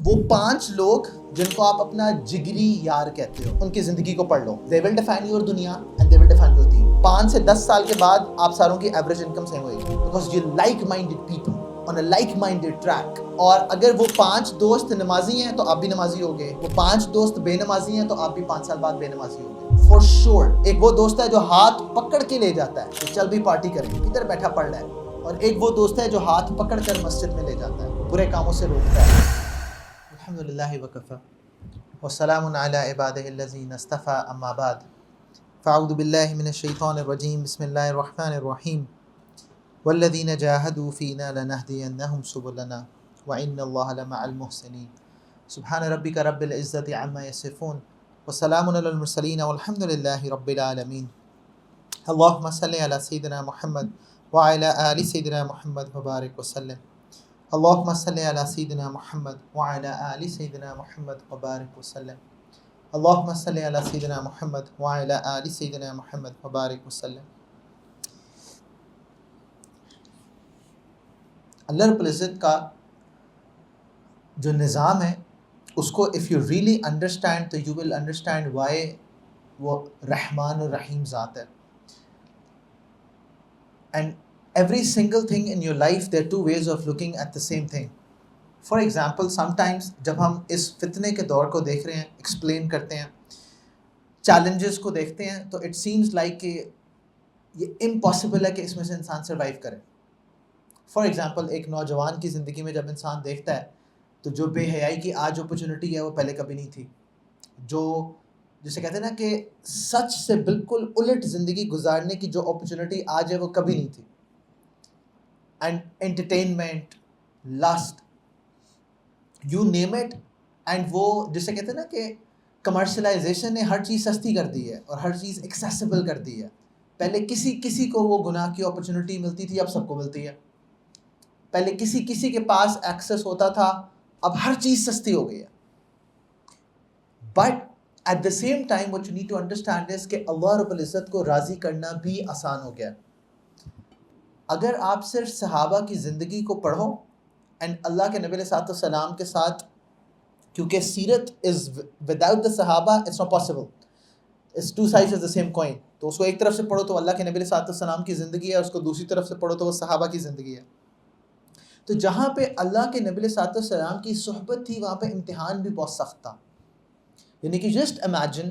وہ 5 لوگ جن کو آپ اپنا جگری یار کہتے ہو، ان کی زندگی کو پڑھ لو. They will define your دنیا and they will define your دین. 5 سے 10 سال کے بعد آپ ساروں کی ایوریج انکم سیم ہوئے گی because you like-minded people on a like-minded track. اور اگر وہ 5 دوست نمازی ہیں تو آپ بھی نمازی ہوگے، وہ 5 دوست بے نمازی ہیں تو آپ بھی 5 سال بعد بے نمازی ہوگے for sure. ایک وہ دوست ہے جو ہاتھ پکڑ کے لے جاتا ہے کہ چل بھی پارٹی کریں، کدھر بیٹھا پڑھ رہا ہے، اور ایک وہ دوست ہے جو ہاتھ پکڑ کر مسجد میں لے جاتا ہے، برے کاموں سے روکتا ہے. الحمدللہ وکفی والسلام علی عبادہ الذین اصطفی، اما بعد فاعوذ باللہ من الشیطان الرجیم، بسم اللہ الرحمن الرحیم. والذین جاہدوا فینا لنہدینہم سبلنا وان اللہ لمع المحسنین. سبحان ربک رب العزۃ عما یصفون وسلام علی المرسلین والحمد للہ رب العالمین. اللہم صلی علی سیدنا محمد وعلی آل سیدنا محمد وبارک وسلم. اللہم صلی علی سیدنا محمد وعلی آل سیدنا محمد وبارک وسلم. اللہم صلی علی سیدنا محمد وعلی آل سیدنا محمد وبارک وسلم. اللہ رب العزت کا جو نظام ہے اس کو if you really understand تو you will understand why وہ رحمان اور رحیم ذات ہے. And every single thing in your life, there are two ways of looking at the same thing. For example, sometimes جب ہم اس فتنے کے دور کو دیکھ رہے ہیں، ایکسپلین کرتے ہیں، چیلنجز کو دیکھتے ہیں، تو it seems like کہ یہ امپاسبل ہے کہ اس میں سے انسان سروائیو کرے. فار ایگزامپل، ایک نوجوان کی زندگی میں جب انسان دیکھتا ہے تو جو بے حیائی کی آج اپرچونٹی ہے وہ پہلے کبھی نہیں تھی، جو جسے کہتے ہیں نا کہ سچ سے بالکل الٹ زندگی گزارنے کی جو اپرچونٹی آج ہے وہ کبھی نہیں تھی. And entertainment, list, you name it. And وہ جسے کہتے ہیں نا کہ کمرشلائزیشن نے ہر چیز سستی کر دی ہے اور ہر چیز ایکسیسیبل کر دی ہے. پہلے کسی کو وہ گناہ کی اپرچونٹی ملتی تھی، اب سب کو ملتی ہے. پہلے کسی کے پاس ایکسیس ہوتا تھا، اب ہر چیز سستی ہو گئی ہے. But at the same time what you need to understand is کہ اللہ رب العزت کو راضی کرنا بھی آسان ہو گیا. اگر آپ صرف صحابہ کی زندگی کو پڑھو اینڈ اللہ کے نبی علیہ السلام کے ساتھ، کیونکہ سیرت از وداؤٹ دا صحابہ it's not possible, it's two sides of the coin کوائن. تو اس کو ایک طرف سے پڑھو تو اللہ کے نبی علیہ السلام کی زندگی ہے، اس کو دوسری طرف سے پڑھو تو وہ صحابہ کی زندگی ہے. تو جہاں پہ اللہ کے نبی علیہ السلام کی صحبت تھی وہاں پہ امتحان بھی بہت سخت تھا. یعنی کہ جسٹ امیجن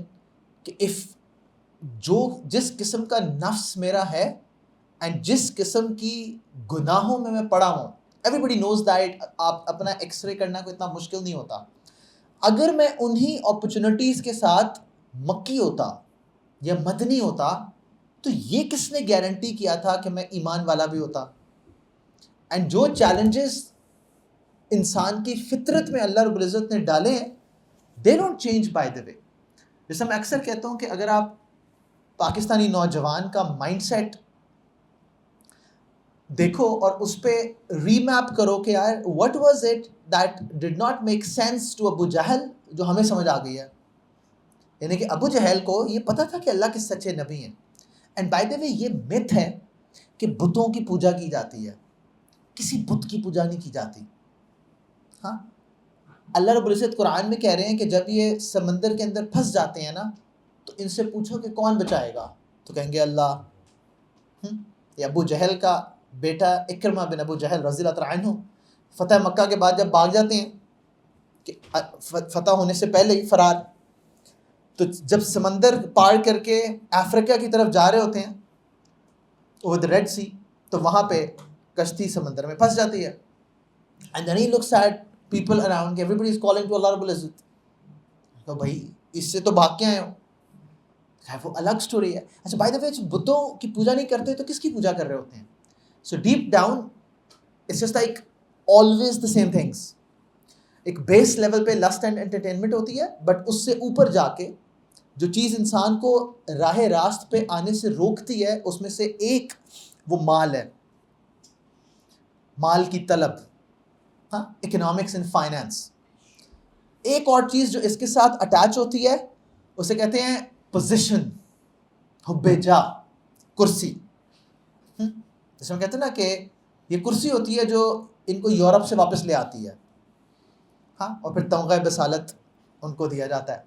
کہ جس قسم کا نفس میرا ہے اینڈ جس قسم کی گناہوں میں پڑا ہوں، ایوری بڈی نوز دیٹ. آپ اپنا ایکس رے کرنا کوئی اتنا مشکل نہیں ہوتا. اگر میں انہی اپرچونٹیز کے ساتھ مکی ہوتا یا مدنی ہوتا تو یہ کس نے گارنٹی کیا تھا کہ میں ایمان والا بھی ہوتا. اینڈ جو چیلنجز انسان کی فطرت میں اللہ رب العزت نے ڈالے ہیں they don't change by the way. جیسے میں اکثر کہتا ہوں کہ اگر آپ پاکستانی نوجوان کا مائنڈ سیٹ دیکھو اور اس پہ ری میپ کرو کہ یار what was it that did not make sense to ابو جہل جو ہمیں سمجھ آ گئی ہے. یعنی کہ ابو جہل کو یہ پتا تھا کہ اللہ کے سچے نبی ہیں. اینڈ بائی دا وے یہ myth ہے کہ بتوں کی پوجا کی جاتی ہے، کسی بت کی پوجا نہیں کی جاتی. ہاں، اللہ رب العزت قرآن میں کہہ رہے ہیں کہ جب یہ سمندر کے اندر پھنس جاتے ہیں نا تو ان سے پوچھو کہ کون بچائے گا، تو کہیں گے اللہ. یا ابو جہل کا بیٹا اکرمہ بن ابو جہل رضی اللہ تعالیٰ عنہ فتح مکہ کے بعد جب بھاگ جاتے ہیں کہ فتح ہونے سے پہلے ہی فرار، تو جب سمندر پار کر کے افریقہ کی طرف جا رہے ہوتے ہیں اوور دی ریڈ سی، تو وہاں پہ کشتی سمندر میں پھنس جاتی ہے. And then he looks at people around, everybody is calling to Allah Rabbul Izzat. تو بھائی اس سے تو بھاگ کے آئے ہو، وہ الگ سٹوری ہے. اچھا بائی دا وے، بتوں کی پوجا نہیں کرتے تو کس کی پوجا کر رہے ہوتے ہیں؟ So deep down it's just like always the same things. ایک بیس لیول پہ لسٹ اینڈ انٹرٹینمنٹ ہوتی ہے، بٹ اس سے اوپر جا کے جو چیز انسان کو راہ راست پہ آنے سے روکتی ہے اس میں سے ایک وہ مال ہے، مال کی طلب. ہاں، اکنامکس اینڈ فائنینس. ایک اور چیز جو اس کے ساتھ اٹیچ ہوتی ہے اسے کہتے ہیں پوزیشن، حب جا، کرسی. جیسے ہم کہتے ہیں نا کہ یہ کرسی ہوتی ہے جو ان کو یورپ سے واپس لے آتی ہے. ہاں، اور پھر تمغہ بصالت ان کو دیا جاتا ہے.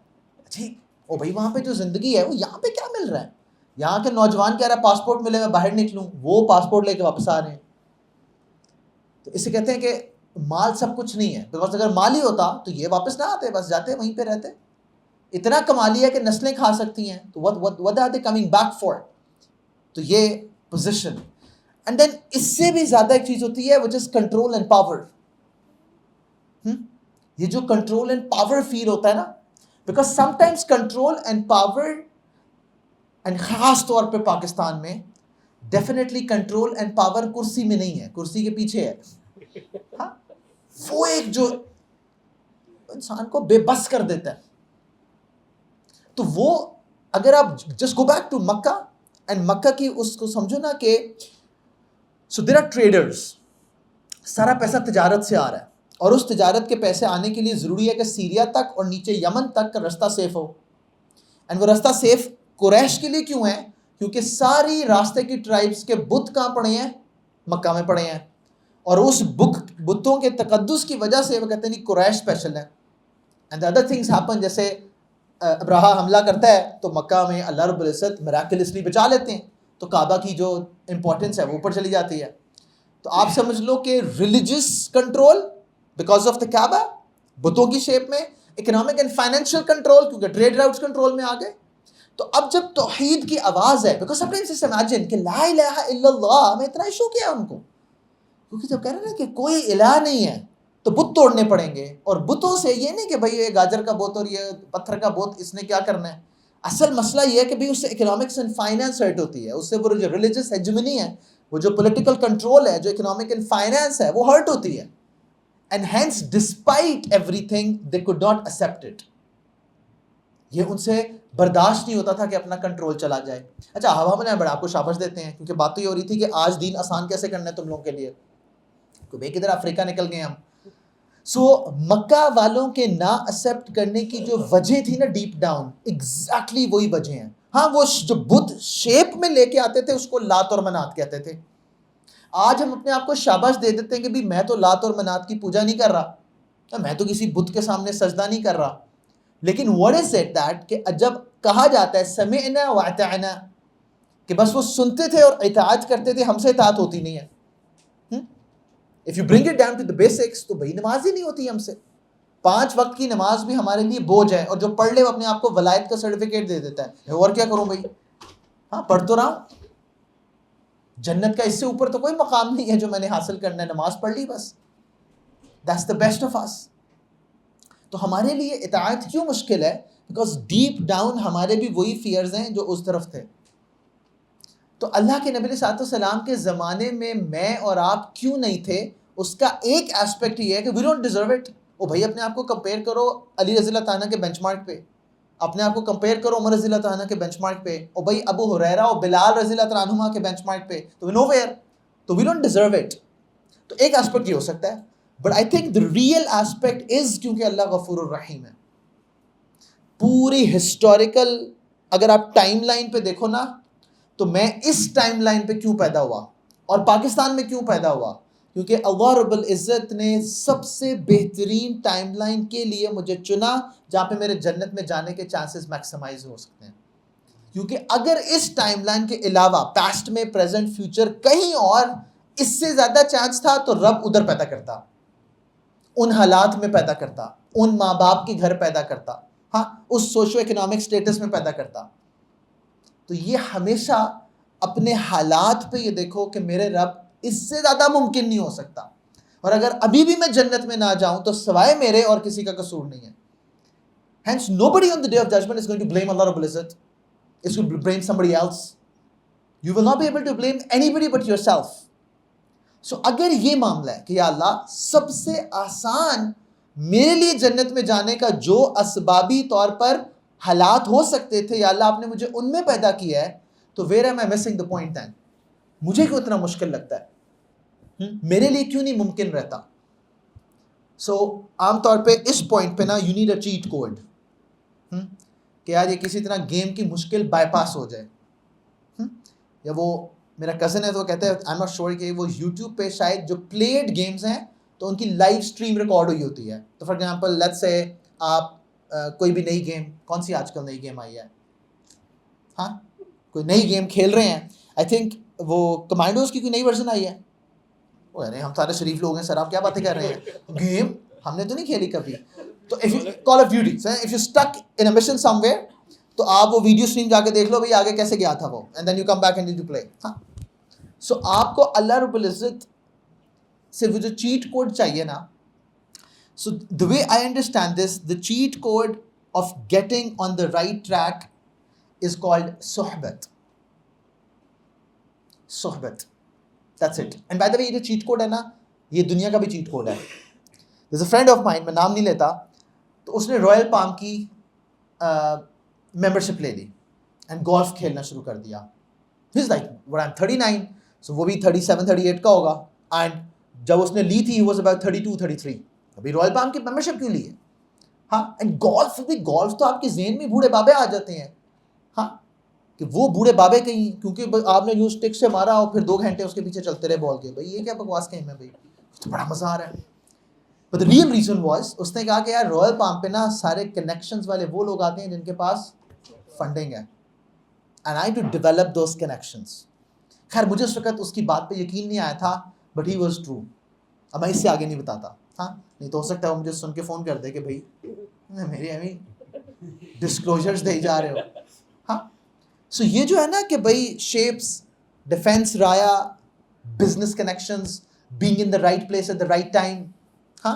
ٹھیک، او بھائی وہاں پہ جو زندگی ہے وہ یہاں پہ کیا مل رہا ہے؟ یہاں کے نوجوان کہہ رہا ہے پاسپورٹ ملے میں باہر نکلوں، وہ پاسپورٹ لے کے واپس آ رہے ہیں. تو اسے کہتے ہیں کہ مال سب کچھ نہیں ہے، بیکاز اگر مال ہی ہوتا تو یہ واپس نہ آتے، بس جاتے وہیں پہ رہتے. اتنا کما لیا کہ نسلیں کھا سکتی ہیں، تو what are they coming back for؟ تو یہ پوزیشن. اینڈ دین اس سے بھی زیادہ ایک چیز ہوتی ہے which is control and power. یہ جو کنٹرول اینڈ پاور فیل ہوتا ہے نا، because some times control and power, and خاص طور پہ پاکستان میں ڈیفینیٹلی کنٹرول اینڈ پاور کرسی میں نہیں ہے، کرسی کے پیچھے ہے. ہاں، وہ ایک جو انسان کو بے بس کر دیتا ہے. تو وہ اگر آپ just go back to Mecca, and Mecca کی اس کو سمجھو نا کہ سو دیر آر ٹریڈرز، سارا پیسہ تجارت سے آ رہا ہے، اور اس تجارت کے پیسے آنے کے لیے ضروری ہے کہ سیریا تک اور نیچے یمن تک کا رستہ سیف ہو. اینڈ وہ رستہ سیف قریش کے لیے کیوں ہے؟ کیونکہ ساری راستے کی ٹرائبس کے بت کہاں پڑے ہیں؟ مکہ میں پڑے ہیں. اور اس بتوں کے تقدس کی وجہ سے وہ کہتے ہیں قریش اسپیشل ہے. اینڈ ادر تھنگس ہیپن، جیسے ابراہا حملہ کرتا ہے تو مکہ میں اللہ رب العزت میراکلسلی بچا لیتے ہیں، تو کعبہ کی جو امپورٹنس ہے وہ اوپر چلی جاتی ہے. تو آپ سمجھ لو کہ religious control because of the Kaaba, بتوں کی شیپ میں، اکنامک اینڈ فائنینشیل کنٹرول کیونکہ ٹریڈ راؤٹس کنٹرول میں آ گئے. تو اب جب توحید کی آواز ہے، بیکاز سمٹائمز امیجن کہ لا الہ الا اللہ میں اتنا ایشو کیا ان کو، کیونکہ جب کہہ رہے ہیں کہ کوئی الہ نہیں ہے تو بت توڑنے پڑیں گے. اور بتوں سے یہ نہیں کہ بھائی یہ گاجر کا بت اور یہ پتھر کا بت اس نے کیا کرنا ہے. اصل مسئلہ یہ ہے کہ بھائی اس سے اکنامکس اینڈ فائنینس ہرٹ ہوتی ہے، اس سے وہ جو ریلیجس ہیجمنی ہے، وہ جو پولیٹیکل کنٹرول ہے، جو اکنامک اینڈ فائنینس ہے، وہ ہرٹ ہوتی ہے. And hence despite every thing they could not accept it. یہ ان سے برداشت نہیں ہوتا تھا کہ اپنا کنٹرول چلا جائے. اچھا ہوا میں بڑا آپ کو شاباش دیتے ہیں، کیونکہ بات تو یہ ہو رہی تھی کہ آج دین آسان کیسے کرنا ہے تم لوگوں کے لیے. بھائی کدھر افریقہ نکل گئے ہم. سو مکہ والوں کے نہ ایکسیپٹ کرنے کی جو وجہ تھی نا ڈیپ ڈاؤن، ایگزیکٹلی وہی وجہ ہیں. ہاں، وہ جو بت شیپ میں لے کے آتے تھے اس کو لات اور منات کہتے تھے. آج ہم اپنے آپ کو شاباش دے دیتے ہیں کہ بھی میں تو لات اور منات کی پوجا نہیں کر رہا، میں تو کسی بت کے سامنے سجدہ نہیں کر رہا. لیکن what is it that کہ جب کہا جاتا ہے سمعنا واطعنا، کہ بس وہ سنتے تھے اور اطاعت کرتے تھے، ہم سے اطاعت ہوتی نہیں ہے. If you bring it down to the basics تو بھائی نماز ہی نہیں ہوتی ہم سے. 5 وقت کی نماز بھی ہمارے لیے بوجھ ہے، اور جو پڑھ لے وہ اپنے آپ کو ولایت کا سرٹیفکیٹ دے دیتا ہے. اور کیا کروں بھائی، ہاں پڑھ تو رہا ہوں. جنت کا اس سے اوپر تو کوئی مقام نہیں ہے جو میں نے حاصل کرنا ہے، نماز پڑھ لی بس. That's the best of us. تو ہمارے لیے اطاعت کیوں مشکل ہے؟ بیکاز ڈیپ ڈاؤن ہمارے بھی وہی فیئرز ہیں جو اس طرف تھے. تو اللہ کے نبی علیہ الصلوۃ والسلام کے زمانے میں اور آپ کیوں نہیں تھے، اس کا ایک ایسپیکٹ یہ ہے کہ وی ڈونٹ ڈیزرو اٹ. او بھائی اپنے آپ کو کمپیئر کرو علی رضی اللہ تعالیٰ کے بینچ مارک پہ، اپنے آپ کو کمپیئر کرو عمر رضی اللہ تعالیٰ کے بینچ مارک پہ، او بھائی ابو ہریرہ اور بلال رضی اللہ تعالیٰ عنہما کے بینچ مارک پہ، تو نو ویئر، تو وی ڈونٹ ڈیزرو اٹ. تو ایک ایسپیکٹ یہ ہو سکتا ہے. But I think the real aspect is کیونکہ اللہ غفور الرحیم ہے. پوری ہسٹوریکل اگر آپ ٹائم لائن پہ دیکھو نا، تو میں اس ٹائم لائن پہ کیوں پیدا ہوا اور پاکستان میں کیوں پیدا ہوا، کیونکہ اللہ رب العزت نے سب سے بہترین ٹائم لائن کے لیے مجھے چنا جہاں پہ میرے جنت میں جانے کے چانسز میکسیمائز ہو سکتے ہیں. کیونکہ اگر اس ٹائم لائن کے علاوہ پاسٹ میں، پریزنٹ، فیوچر کہیں اور اس سے زیادہ چانس تھا تو رب ادھر پیدا کرتا، ان حالات میں پیدا کرتا، ان ماں باپ کے گھر پیدا کرتا، ہاں اس سوشو اکنامک سٹیٹس میں پیدا کرتا. تو یہ ہمیشہ اپنے حالات پہ یہ دیکھو کہ میرے رب اس سے زیادہ ممکن نہیں ہو سکتا، اور اگر ابھی بھی میں جنت میں نہ جاؤں تو سوائے میرے اور کسی کا قصور نہیں ہے. Hence nobody on the day of judgment is going to blame Allah Rabbul Izzat. It's going to blame somebody else. You will not be able to blame anybody but yourself. So اگر یہ معاملہ ہے کہ یا اللہ سب سے آسان میرے لیے جنت میں جانے کا جو اسبابی طور پر حالات ہو سکتے تھے، یا اللہ آپ نے مجھے ان میں پیدا کیا ہے، تو where am I missing the point then؟ مجھے کیوں اتنا مشکل لگتا ہے، میرے لیے کیوں نہیں ممکن رہتا؟ سو عام طور پہ اس پوائنٹ پہ نا you need a cheat code, کہ یار یہ کسی طرح گیم کی مشکل بائی پاس ہو جائے. یا وہ میرا کزن ہے تو وہ کہتا ہے آئی ایم ناٹ شیور کہ وہ یوٹیوب پہ شاید جو پلیڈ گیمز ہیں تو ان کی لائیو اسٹریم ریکارڈ ہوئی ہوتی ہے. تو فار ایگزامپل لیٹس سے آپ کوئی بھی نئی گیم, کون سی آج کل نئی گیم آئی ہے, ہاں کوئی نئی گیم کھیل رہے ہیں, آئی تھنک وہ کمانڈوز کی کوئی نئی ورژن آئی ہے. ارے ہم سارے شریف لوگ ہیں سر, آپ کیا باتیں کر رہے ہیں, گیم ہم نے تو نہیں کھیلی کبھی. تو کال of duty, if you stuck in a mission some where, تو آپ وہ ویڈیو اسٹریم جا کے دیکھ لو بھائی آگے کیسے گیا تھا وہ, and then you come back and you play. ہاں سو آپ کو اللہ رب العزت سے وہ جو چیٹ کوڈ چاہیے نا, so the way I understand this, the cheat code of getting on the right track is called suhbat. Suhbat, that's it. And by the way یہ جو cheat code ہے نا, یہ دنیا کا بھی cheat code ہے. There's a friend of mine, میں نام نہیں لیتا, تو اس نے رائل پام کی ممبرشپ لے لی اینڈ گولف کھیلنا شروع کر دیا. He's like, what I'm 39, so وہ بھی 37 38 کا ہوگا, and جب اس نے لی تھی he was about 32 33. ابھی رائل پام کی ممبرشپ کیوں لی ہے؟ ہاں اینڈ گولف تو آپ کے ذہن میں بوڑھے بابے آ جاتے ہیں, ہاں کہ وہ بوڑھے بابے کہیں, کیونکہ آپ نے یوں اسٹک سے مارا اور پھر 2 گھنٹے اس کے پیچھے چلتے رہے بال کے, بھائی یہ کیا بکواس گیم ہے بھائی, تو بڑا مزہ آ رہا ہے. But the real reason was, اس نے کہا کہ یار رائل پام پہ نا سارے کنیکشنز والے وہ لوگ آتے ہیں جن کے پاس فنڈنگ ہے, and I had to develop those connections. خیر مجھے اس وقت اس کی بات پہ یقین نہیں آیا تھا, but he was true. اب میں اس سے آگے نہیں بتاتا, ہاں نہیں تو ہو سکتا ہے وہ مجھے سن کے فون کر دے کہ بھائی میری ابھی ڈسکلوجرز دے جا رہے ہو. ہاں سو یہ جو ہے نا کہ بھائی شیپس, ڈیفینس, رایا, business connections, being in the right place at the right time. ہاں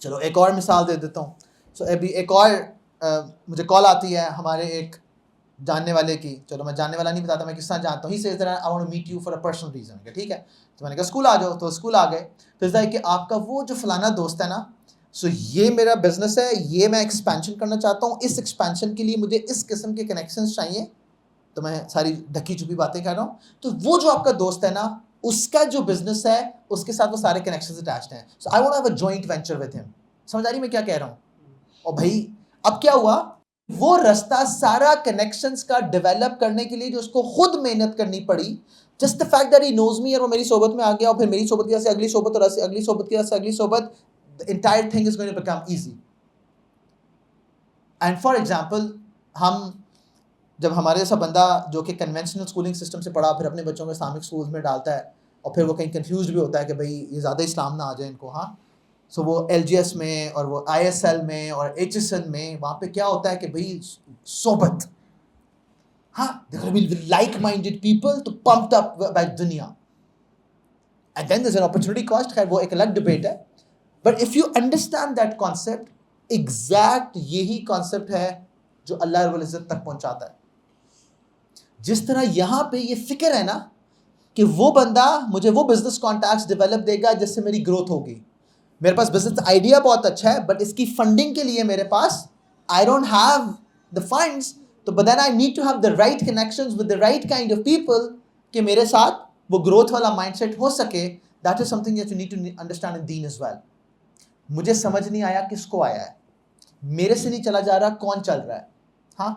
چلو ایک اور مثال دے دیتا ہوں. سو ابھی ایک اور مجھے کال آتی ہے ہمارے ایک جاننے والے کی, چلو میں جاننے والا نہیں بتاتا میں کس طرح جانتا ہوں. He says that I want to meet you for a personal reason, ٹھیک ہے. تو میں نے کہا اسکول آ جاؤ, تو اسکول آ گئے. تو اس کہ آپ کا وہ جو فلانا دوست ہے نا, سو یہ میرا بزنس ہے, یہ میں ایکسپینشن کرنا چاہتا ہوں, اس ایکسپینشن کے لیے مجھے اس قسم کے کنیکشنز چاہیے. تو میں ساری ڈھکی چھپی باتیں کر رہا ہوں. تو وہ جو آپ کا دوست ہے نا, اس کا جو بزنس ہے اس کے ساتھ وہ سارے کنیکشنز اٹیچڈ ہیں. So I want to have a joint venture with ہم. سمجھ آ رہی میں کیا کہہ رہا ہوں؟ اور بھائی اب کیا ہوا, وہ رستہ سارا کنیکشنز کا ڈیولپ کرنے کے لیے جو اس کو خود محنت کرنی پڑی, just the fact that he knows me, اور وہ میری صحبت میں آ گیا, اور پھر میری صحبت کی وجہ سے اگلی صحبت, اور اگلی صحبت کی وجہ سے اگلی صحبت, the entire thing is going to become easy. And for example, ہم جب ہمارے جیسا بندہ جو کہ کنونشنل اسکولنگ سسٹم سے پڑھا, پھر اپنے بچوں کو اسلامک اسکولز میں ڈالتا ہے, اور پھر وہ کہیں کنفیوزڈ بھی ہوتا ہے کہ بھائی یہ زیادہ اسلام نہ آ جائے ان کو. ہاں سو وہ ایل جی ایس میں اور وہ آئی ایس ایل میں اور ایچ ایس ایل میں, وہاں پہ کیا ہوتا ہے کہ بھائی صحبت, ہاں لائک مائنڈیڈ پیپل تو پمپڈ اپ بائی دنیا, and then there is an opportunity cost. خیر وہ ایک الگ ڈبیٹ ہے, but if you understand that concept, exact یہی کانسیپٹ ہے جو اللہ رب العزت تک پہنچاتا ہے. جس طرح یہاں پہ یہ فکر ہے نا کہ وہ بندہ مجھے وہ بزنس کانٹیکٹس ڈیولپ دے گا جس سے میری گروتھ ہوگی. میرے پاس بزنس آئیڈیا بہت اچھا ہے, بٹ اس کی فنڈنگ کے لیے میرے پاس I don't have the funds, تو but then I need to have the right connections with the right kind of people کہ میرے ساتھ وہ گروتھ والا مائنڈ سیٹ ہو سکے. That is something that you need to understand in them as well. مجھے سمجھ نہیں آیا کس کو آیا ہے, میرے سے نہیں چلا جا رہا, کون چل رہا ہے. ہاں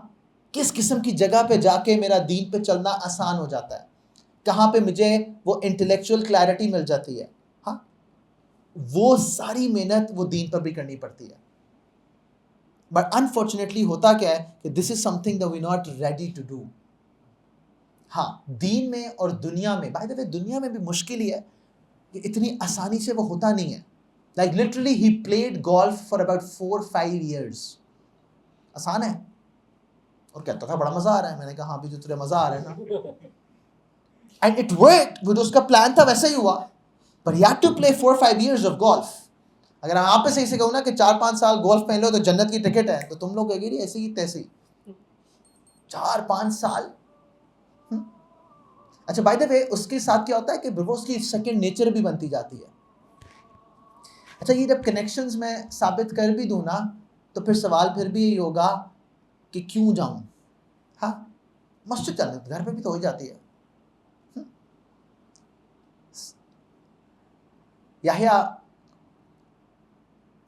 کس قسم کی جگہ پہ جا کے میرا دین پہ چلنا آسان ہو جاتا ہے, کہاں پہ مجھے وہ انٹلیکچوئل کلیئرٹی مل جاتی ہے. ہاں وہ ساری محنت وہ دین پر بھی کرنی پڑتی ہے. بٹ انفارچونیٹلی ہوتا کیا ہے کہ this is something that we not ready to do. ہاں دین میں اور دنیا میں, بائی دا وے دنیا میں بھی مشکل ہی ہے کہ اتنی آسانی سے وہ ہوتا نہیں ہے. Like literally he played golf for about 4-5 years. آسان ہے, اور کہتا تھا بڑا مزہ آ رہا ہے. میں نے کہا ہاں بھی جو تجھے مزہ آ رہا ہے نا, اینڈ اٹ ورکڈ, وہ جو اس کا پلان تھا ویسا ہی ہوا. But he had to play 4-5 years of golf. اگر ہم آپ پہ صحیح سے کہوں نا کہ 4-5 سال گولف پہن لو تو جنت کی ٹکٹ ہے, تو تم لوگ کہے گی ایسی ہی تیسی. 4-5 سال. اچھا بائی دا وے اس کے ساتھ کیا ہوتا ہے کہ وہ اس کی سیکنڈ نیچر بھی بنتی جاتی ہے. اچھا یہ جب کنیکشنز میں ثابت کر بھی دوں نا, تو پھر سوال پھر بھی یہی ہوگا کہ کیوں جاؤں. ہاں مسجد جانے گھر پہ بھی تو ہو جاتی ہے. یحییٰ,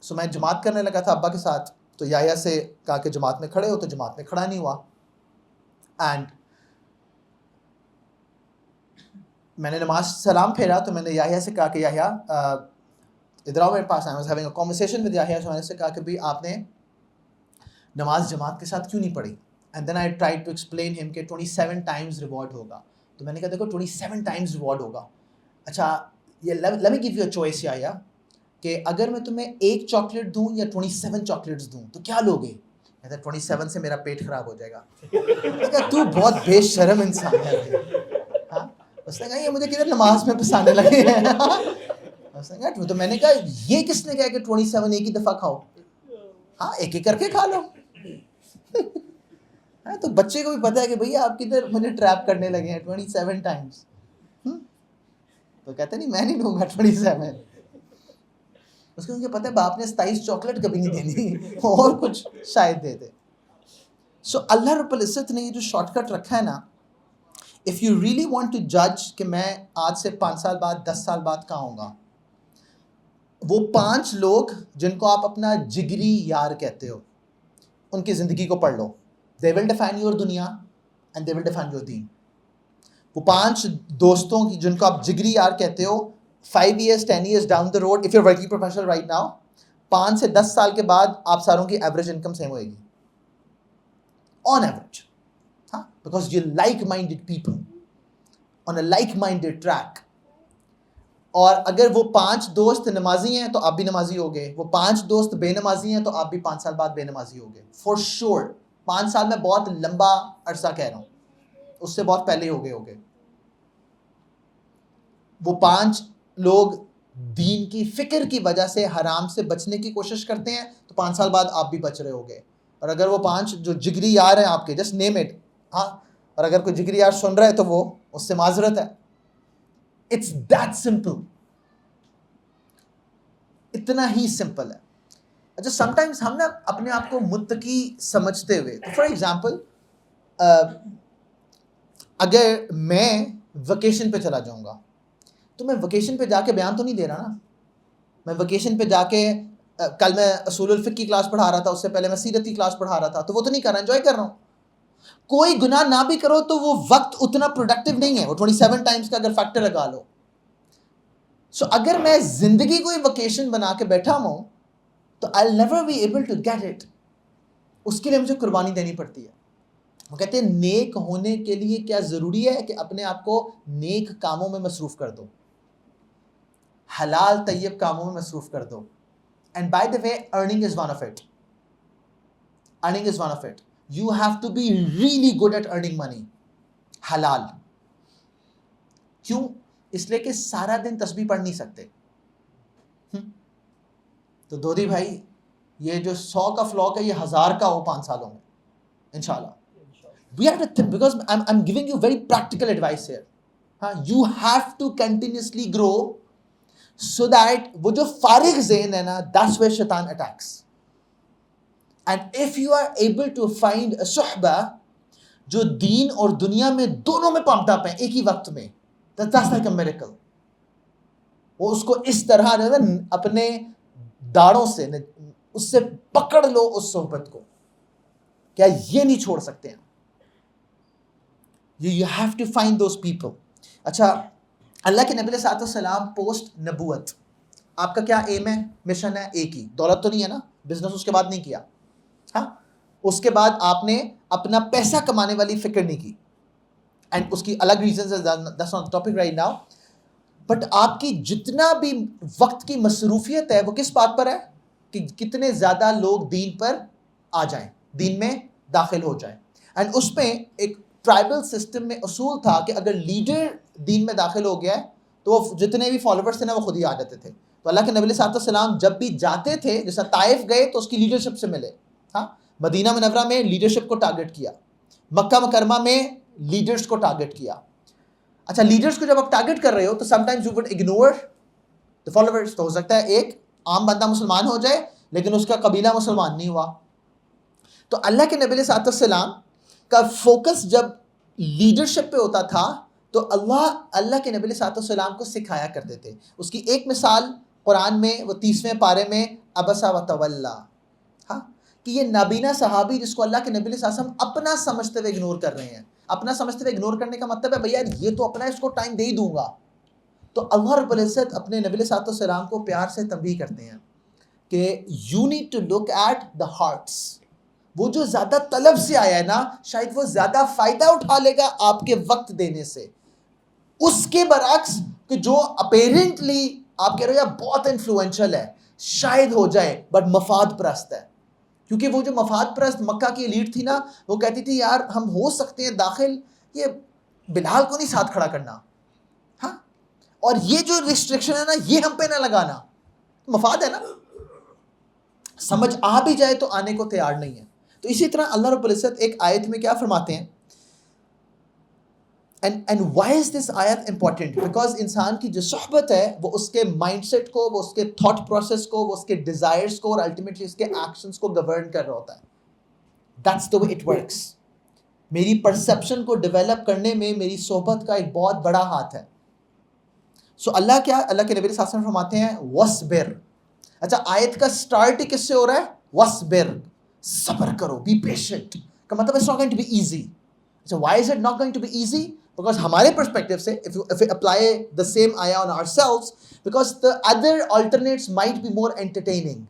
سو میں جماعت کرنے لگا تھا ابا کے ساتھ, تو یحییٰ سے کہا کہ جماعت میں کھڑے ہو, تو جماعت میں کھڑا نہیں ہوا. اینڈ میں نے نماز سلام پھیرا, تو میں نے یحییٰ سے کہا کہ یحییٰ ادھر آؤ میرے پاس. I was having a conversation with Yahya, میں نے سے کہا کہ بھائی آپ نے نماز جماعت کے ساتھ کیوں نہیں پڑھی؟ And then I try to explain ہم کہ 27 ٹائمز ریوارڈ ہوگا. تو میں نے کہا دیکھو 27 ٹائمز ریوارڈ ہوگا. اچھا یہ let me give you a choice یا کہ اگر میں تمہیں ایک چاکلیٹ دوں یا 27 چاکلیٹس دوں تو کیا لوگے؟ کہتا 27 سے میرا پیٹ خراب ہو جائے گا. تو بہت بے شرم انسان ہے. ہاں اس نے کہا یہ مجھے کدھر نماز میں پسانے لگے ہیں. اس نے کہا تو میں نے کہا یہ کس نے کہا کہ 27 ایک ہی دفعہ کھاؤ؟ ہاں ایک ایک کر کے کھا لو. تو بچے کو بھی پتا ہے کہ بھئی آپ کدھر مجھے ٹریپ کرنے لگے ہیں 27 ٹائمز. تو کہتے نہیں میں نہیں لوں گا 27. اس کو پتا ہے باپ نے 27 چاکلیٹ کبھی نہیں دینی اور کچھ شاید دے دے. سو اللہ رب العزت نے یہ جو شارٹ کٹ رکھا ہے نا, if you really want to جج کہ میں آج سے 5 سال بعد 10 سال بعد کہاں ہوں گا, وہ 5 لوگ جن کو آپ اپنا جگری یار کہتے ہو ان کی زندگی کو پڑھ لو. They will define your دنیا and they will define your دین. وہ 5 دوستوں کی جن کو آپ جگری یار کہتے ہو, 5 years 10 years down the road if you're working professional right now, 5 سے 10 سال کے بعد آپ ساروں کی ایوریج انکم سیم ہوئے گی on average. ہاں because you like-minded people on a like-minded track. اور اگر وہ 5 دوست نمازی ہیں تو آپ بھی نمازی ہوگے, وہ 5 دوست بے نمازی ہیں تو آپ بھی 5 سال بعد بے نمازی ہوگے for sure. 5 سال میں بہت لمبا عرصہ کہہ رہا ہوں, اس سے بہت پہلے ہو گئے ہوگے. وہ 5 لوگ دین کی فکر کی وجہ سے حرام سے بچنے کی کوشش کرتے ہیں تو 5 سال بعد آپ بھی بچ رہے ہوگے. اور اگر وہ 5 جو جگری یار ہیں آپ کے, جسٹ نیم اٹ, ہاں, اور اگر کوئی جگری یار سن رہا ہے تو وہ اس سے معذرت ہے. اٹس دیٹ سمپل, اتنا ہی سمپل ہے. اچھا سم ٹائمز ہم نا اپنے آپ کو متقی سمجھتے ہوئے, فار ایگزامپل اگر میں ویکیشن پہ چلا جاؤں گا تو میں ویکیشن پہ جا کے بیان تو نہیں دے رہا نا. میں ویکیشن پہ جا کے کل میں اصول الفقہ کی کلاس پڑھا رہا تھا, اس سے پہلے میں سیرت کی کلاس پڑھا رہا تھا, تو وہ تو نہیں کر رہا, انجوائے کر رہا ہوں. کوئی گناہ نہ بھی کرو تو وہ وقت اتنا پروڈکٹیو نہیں ہے, وہ 27 ٹائمز کا اگر فیکٹر لگا لو. سو اگر میں زندگی کو ہی ویکیشن بنا کے بیٹھا ہوں تو I'll never be able to get it. اس کے لیے مجھے قربانی دینی پڑتی ہے. وہ کہتے ہیں نیک ہونے کے لیے کیا ضروری ہے کہ اپنے آپ کو نیک کاموں میں مصروف کر دو, حلال طیب کاموں میں مصروف کر دو. And by the way, earning is one of it. Earning is one of it. You have to be really good at earning money. حلال. کیوں؟ اس لیے کہ سارا دن تسبیح پڑھ نہیں سکتے. تو دودھی بھائی یہ جو 100 کا فلاک ہے یہ 1000 کا ہو 5 سالوں میں انشاءاللہ. We have to think, because I'm giving you very practical advice here. You have to continuously grow so that وہ جو فارغ ذہن ہے نا, that's where شیطان attacks. And if you are able to find a صحبہ جو دین اور دنیا میں دونوں میں پمپڈ اپ ہیں ایک ہی وقت میں, that's like a miracle. وہ اس کو اس طرح اپنے داڑوں سے اس سے پکڑ لو اس صحبت کو, کیا یہ نہیں چھوڑ سکتے ہیں. You have to find those people. اچھا اللہ کے نبی علیہ السلام پوسٹ نبوت آپ کا کیا ایم ہے, مشن ہے, ایک ہی, دولت تو نہیں ہے نا, بزنس اس کے بعد نہیں کیا. ہاں اس کے بعد آپ نے اپنا پیسہ کمانے والی فکر نہیں کی, اینڈ اس کی الگ ریزنز ہے, that's not the topic right now. But آپ کی جتنا بھی وقت کی مصروفیت ہے وہ کس بات پر ہے کہ کتنے زیادہ لوگ دین پر آ جائیں, دین میں داخل ہو جائیں. اینڈ اس میں ایک ٹرائبل سسٹم میں اصول تھا کہ اگر لیڈر دین میں داخل ہو گیا ہے تو وہ جتنے بھی فالوورز تھے نا وہ خود ہی آ جاتے تھے. تو اللہ کے نبی علیہ السلام جب بھی جاتے تھے, جیسا طائف گئے تو اس کی لیڈرشپ سے ملے, ہاں, مدینہ منورہ میں لیڈرشپ کو ٹارگٹ کیا, مکہ مکرمہ میں لیڈرز کو ٹارگٹ کیا. اچھا لیڈرز کو جب آپ ٹارگٹ کر رہے ہو تو some times you would ignore the followers. تو ہو سکتا ہے ایک عام بندہ مسلمان ہو جائے لیکن اس کا قبیلہ مسلمان نہیں ہوا. تو اللہ کے نبی علیہ السلام کا فوکس جب لیڈرشپ پہ ہوتا تھا تو اللہ کے نبی علیہ السلام کو سکھایا کرتے تھے. اس کی ایک مثال قرآن میں وہ 30ویں پارے میں ابسا و تولا, ہاں, کہ یہ نابینا صحابی جس کو اللہ کے نبی علیہ السلام اپنا سمجھتے ہوئے اگنور کر رہے ہیں. اپنا سمجھتے ہوئے اگنور کرنے کا مطلب ہے بھیا یہ تو اپنا, اس کو ٹائم دے ہی دوں گا, تو اللہ رب العزت اپنے نبی علیہ السلام کو پیار سے تنبیہ کرتے ہیں کہ you need to look at the hearts. وہ جو زیادہ طلب سے آیا ہے نا، شاید وہ زیادہ فائدہ اٹھا لے گا آپ کے وقت دینے سے، اس کے برعکس کہ جو اپیرنٹلی آپ کہہ رہے ہیں بہت انفلوئنشل ہے، شاید ہو جائے بٹ مفاد پرست ہے. کیونکہ وہ جو مفاد پرست مکہ کی لیڈ تھی نا، وہ کہتی تھی یار ہم ہو سکتے ہیں داخل، یہ بلال کو نہیں ساتھ کھڑا کرنا، ہاں، اور یہ جو ریسٹرکشن ہے نا یہ ہم پہ نہ لگانا. مفاد ہے نا، سمجھ آ بھی جائے تو آنے کو تیار نہیں ہے. تو اسی طرح اللہ رب العزت ایک آیت میں کیا فرماتے ہیں، and why is this آیت امپورٹنٹ؟ بیکاز انسان کی جو صحبت ہے وہ اس کے مائنڈ سیٹ کو، وہ اس کے تھاٹ پروسیس کو، وہ اس کے ڈیزائرز کو اور الٹیمیٹلی اس کے ایکشنز کو گورن کر رہا ہوتا ہے. That's the way it works. میری پرسپشن کو ڈیولپ کرنے میں میری صحبت کا ایک بہت بڑا ہاتھ ہے. سو اللہ کے نبی صلی اللہ علیہ وسلم فرماتے ہیں وَاصْبِرْ. اچھا آیت کا سٹارٹ ہی کس سے ہو رہا ہے؟ وَاصْبِرْ، صبر کرو، بی پیشنٹ کا مطلب it's not going to be easy. اچھا why is it not going to be easy? Because ہمارے پرسپیکٹو سے if we apply the same ayah on ourselves, because the other alternates might be more entertaining,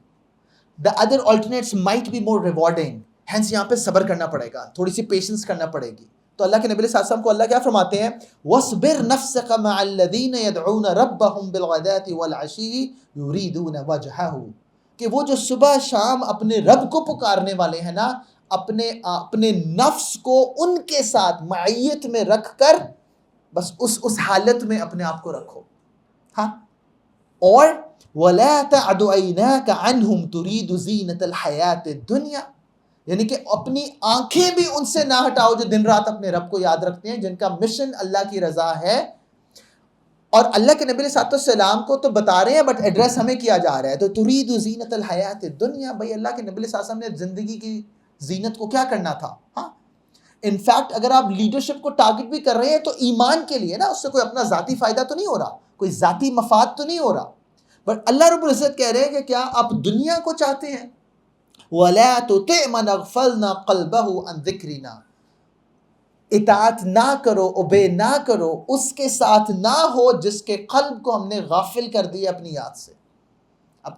the other alternates might be more rewarding. hence یہاں پہ صبر کرنا پڑے گا، تھوڑی سی patience کرنا پڑے گی. تو اللہ کے نبی صلی اللہ علیہ وسلم کو اللہ کیا فرماتے ہیں؟ وَاصْبِرْ نَفْسَكَ مَعَ الَّذِينَ يَدْعُونَ رَبَّهُمْ بِالْغَدَاةِ وَالْعَشِيِّ يُرِيدُونَ وَجْهَهُ، کہ وہ جو صبح شام اپنے رب کو پکارنے والے ہیں نا، اپنے نفس کو ان کے ساتھ معیت میں رکھ کر بس اس حالت میں اپنے آپ کو رکھو. ہاں، اور وَلَا تَعْدُ عَيْنَاكَ عَنْهُمْ تُرِيدُ زِينَةَ الْحَيَاةِ الدُّنْيَا، یعنی کہ اپنی آنکھیں بھی ان سے نہ ہٹاؤ جو دن رات اپنے رب کو یاد رکھتے ہیں، جن کا مشن اللہ کی رضا ہے. اور اللہ کے نبی صلی اللہ علیہ وسلم کو تو بتا رہے ہیں بٹ ایڈریس ہمیں کیا جا رہا ہے. تو ترید زینت الحیات الدنیا، بھائی اللہ کے نبی صلی اللہ علیہ وسلم نے زندگی کی زینت کو کیا کرنا تھا؟ ہاں، انفیکٹ اگر آپ لیڈرشپ کو ٹارگٹ بھی کر رہے ہیں تو ایمان کے لیے نا، اس سے کوئی اپنا ذاتی فائدہ تو نہیں ہو رہا، کوئی ذاتی مفاد تو نہیں ہو رہا. بٹ اللہ رب العزت کہہ رہے ہیں کہ کیا آپ دنیا کو چاہتے ہیں؟ وَلَا تُطِعْ مَنْ أَغْفَلْنَا قَلْبَهُ عَنْ ذِكْرِنَا، اطاعت نہ کرو، اوبے نہ کرو، اس کے ساتھ نہ ہو جس کے قلب کو ہم نے غافل کر دیا اپنی یاد سے. اب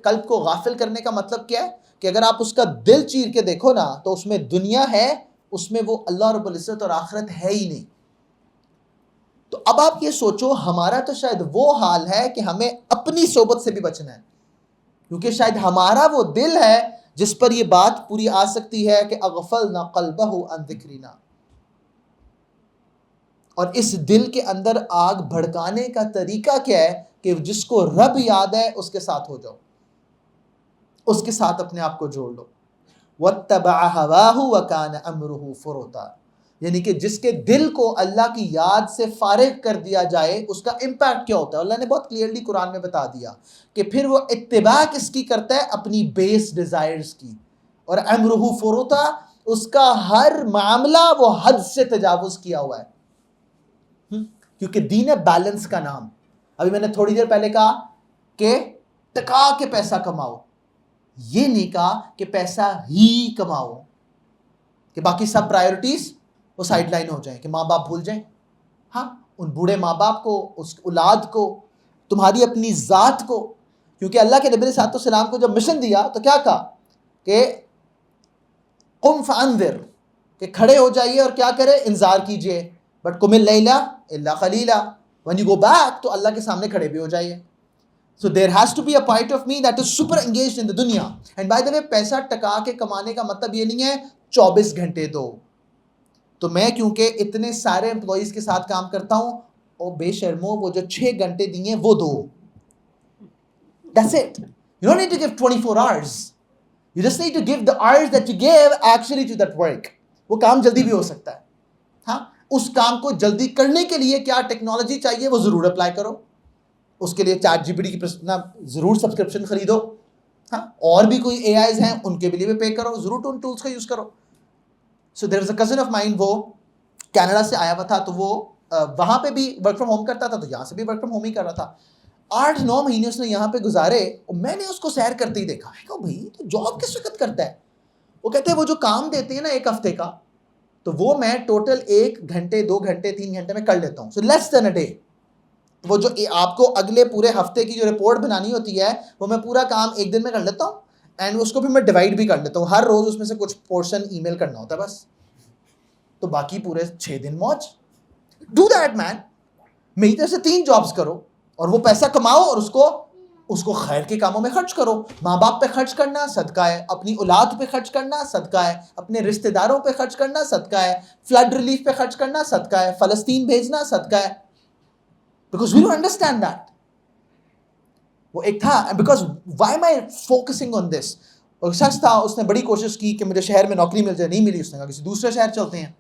قلب کو غافل کرنے کا مطلب کیا ہے؟ کہ اگر آپ اس کا دل چیر کے دیکھو نا تو اس میں دنیا ہے، اس میں وہ اللہ رب العزت اور آخرت ہے ہی نہیں. تو اب آپ یہ سوچو، ہمارا تو شاید وہ حال ہے کہ ہمیں اپنی صحبت سے بھی بچنا ہے، کیونکہ شاید ہمارا وہ دل ہے جس پر یہ بات پوری آ سکتی ہے کہ اغفلنا قلبہ عن ذکرنا. اور اس دل کے اندر آگ بھڑکانے کا طریقہ کیا ہے؟ کہ جس کو رب یاد ہے اس کے ساتھ ہو جاؤ، اس کے ساتھ اپنے آپ کو جوڑ لو. وَاتَّبَعَ هَوَاهُ وَكَانَ أَمْرُهُ فُرُطًا، یعنی کہ جس کے دل کو اللہ کی یاد سے فارغ کر دیا جائے اس کا امپیکٹ کیا ہوتا ہے. اللہ نے بہت کلیئرلی قرآن میں بتا دیا کہ پھر وہ اتباع کس کی کرتا ہے؟ اپنی بیس ڈیزائرز کی. اور امرہ فرطا، اس کا ہر معاملہ وہ حد سے تجاوز کیا ہوا ہے. کیونکہ دین ہے بیلنس کا نام. ابھی میں نے تھوڑی دیر پہلے کہا کہ ٹکا کے پیسہ کماؤ، یہ نہیں کہا کہ پیسہ ہی کماؤ کہ باقی سب پرائیورٹیز وہ سائیڈ لائن ہو جائیں، کہ ماں باپ بھول جائیں. ہاں، ان بوڑھے ماں باپ کو، اس اولاد کو، تمہاری اپنی ذات کو. کیونکہ اللہ کے نبی صلی اللہ علیہ وسلم کو جب مشن دیا تو کیا کہا کہ قم فانذر، کہ کھڑے ہو جائیے اور کیا کرے؟ انذار کیجئے. بٹ قم اللیل الا قلیلا، when you go back تو اللہ کے سامنے کھڑے بھی ہو جائیے. So there has to be a part of me that is super engaged in the dunya. And by the way، پیسہ ٹکا کے کمانے کا مطلب یہ نہیں ہے 24 گھنٹے دو. تو میں کیونکہ اتنے سارے امپلائیز کے ساتھ کام کرتا ہوں، اور بے شرمو وہ جو 6 گھنٹے دیے وہ دو. That's it. You don't need to give 24 hours. You just need to give the hours that you give actually to that work. وہ کام جلدی بھی ہو سکتا ہے. ہاں، اس کام کو جلدی کرنے کے لیے کیا ٹیکنالوجی چاہیے وہ ضرور اپلائی کرو. اس کے لیے چیٹ جی پی ٹی کی ضرور سبسکرپشن خریدو. ہاں، اور بھی کوئی اے آئیز ہیں ان کے لیے بھی پے کرو، ضرور ان ٹولس کا یوز کرو. سو دیر از اے کزن آف مائن، وہ کینیڈا سے آیا ہوا تھا، تو وہ وہاں پہ بھی ورک فرام ہوم کرتا تھا، تو یہاں سے بھی ورک فرام ہوم ہی کر رہا تھا. 8-9 مہینے اس نے یہاں پہ گزارے، اور میں نے اس کو سیر کرتے ہی دیکھا. میں کہا بھائی تو جاب کس وقت کرتا ہے؟ وہ کہتے ہیں وہ جو کام دیتے ہیں نا 1 ہفتے کا، تو وہ میں ٹوٹل 1 گھنٹے 2 گھنٹے 3 گھنٹے میں کر لیتا ہوں. سو لیس دین اے ڈے. وہ جو آپ کو اگلے پورے ہفتے کی جو رپورٹ بنانی ہوتی ہے وہ میں پورا کام ایک دن میں کر لیتا ہوں، اینڈ اس کو پھر میں ڈیوائڈ بھی کر لیتا ہوں، ہر روز اس میں سے کچھ پورشن ای میل کرنا ہوتا ہے بس، تو باقی پورے 6 دن موج. ڈو دیٹ مین. میری طرف سے 3 جابس کرو اور وہ پیسہ کماؤ اور اس کو خیر کے کاموں میں خرچ کرو. ماں باپ پہ خرچ کرنا صدقہ ہے، اپنی اولاد پہ خرچ کرنا صدقہ ہے، اپنے رشتہ داروں پہ خرچ کرنا صدقہ ہے، فلڈ ریلیف پہ خرچ کرنا صدقہ ہے، فلسطین بھیجنا صدقہ ہے. Because we don't understand that. وہ ایک تھا because why am I focusing on this. اور شخص تھا، اس نے بڑی کوشش کی کہ مجھے شہر میں نوکری مل جائے، نہیں ملی. اس نے کہا کسی دوسرے شہر چلتے ہیں.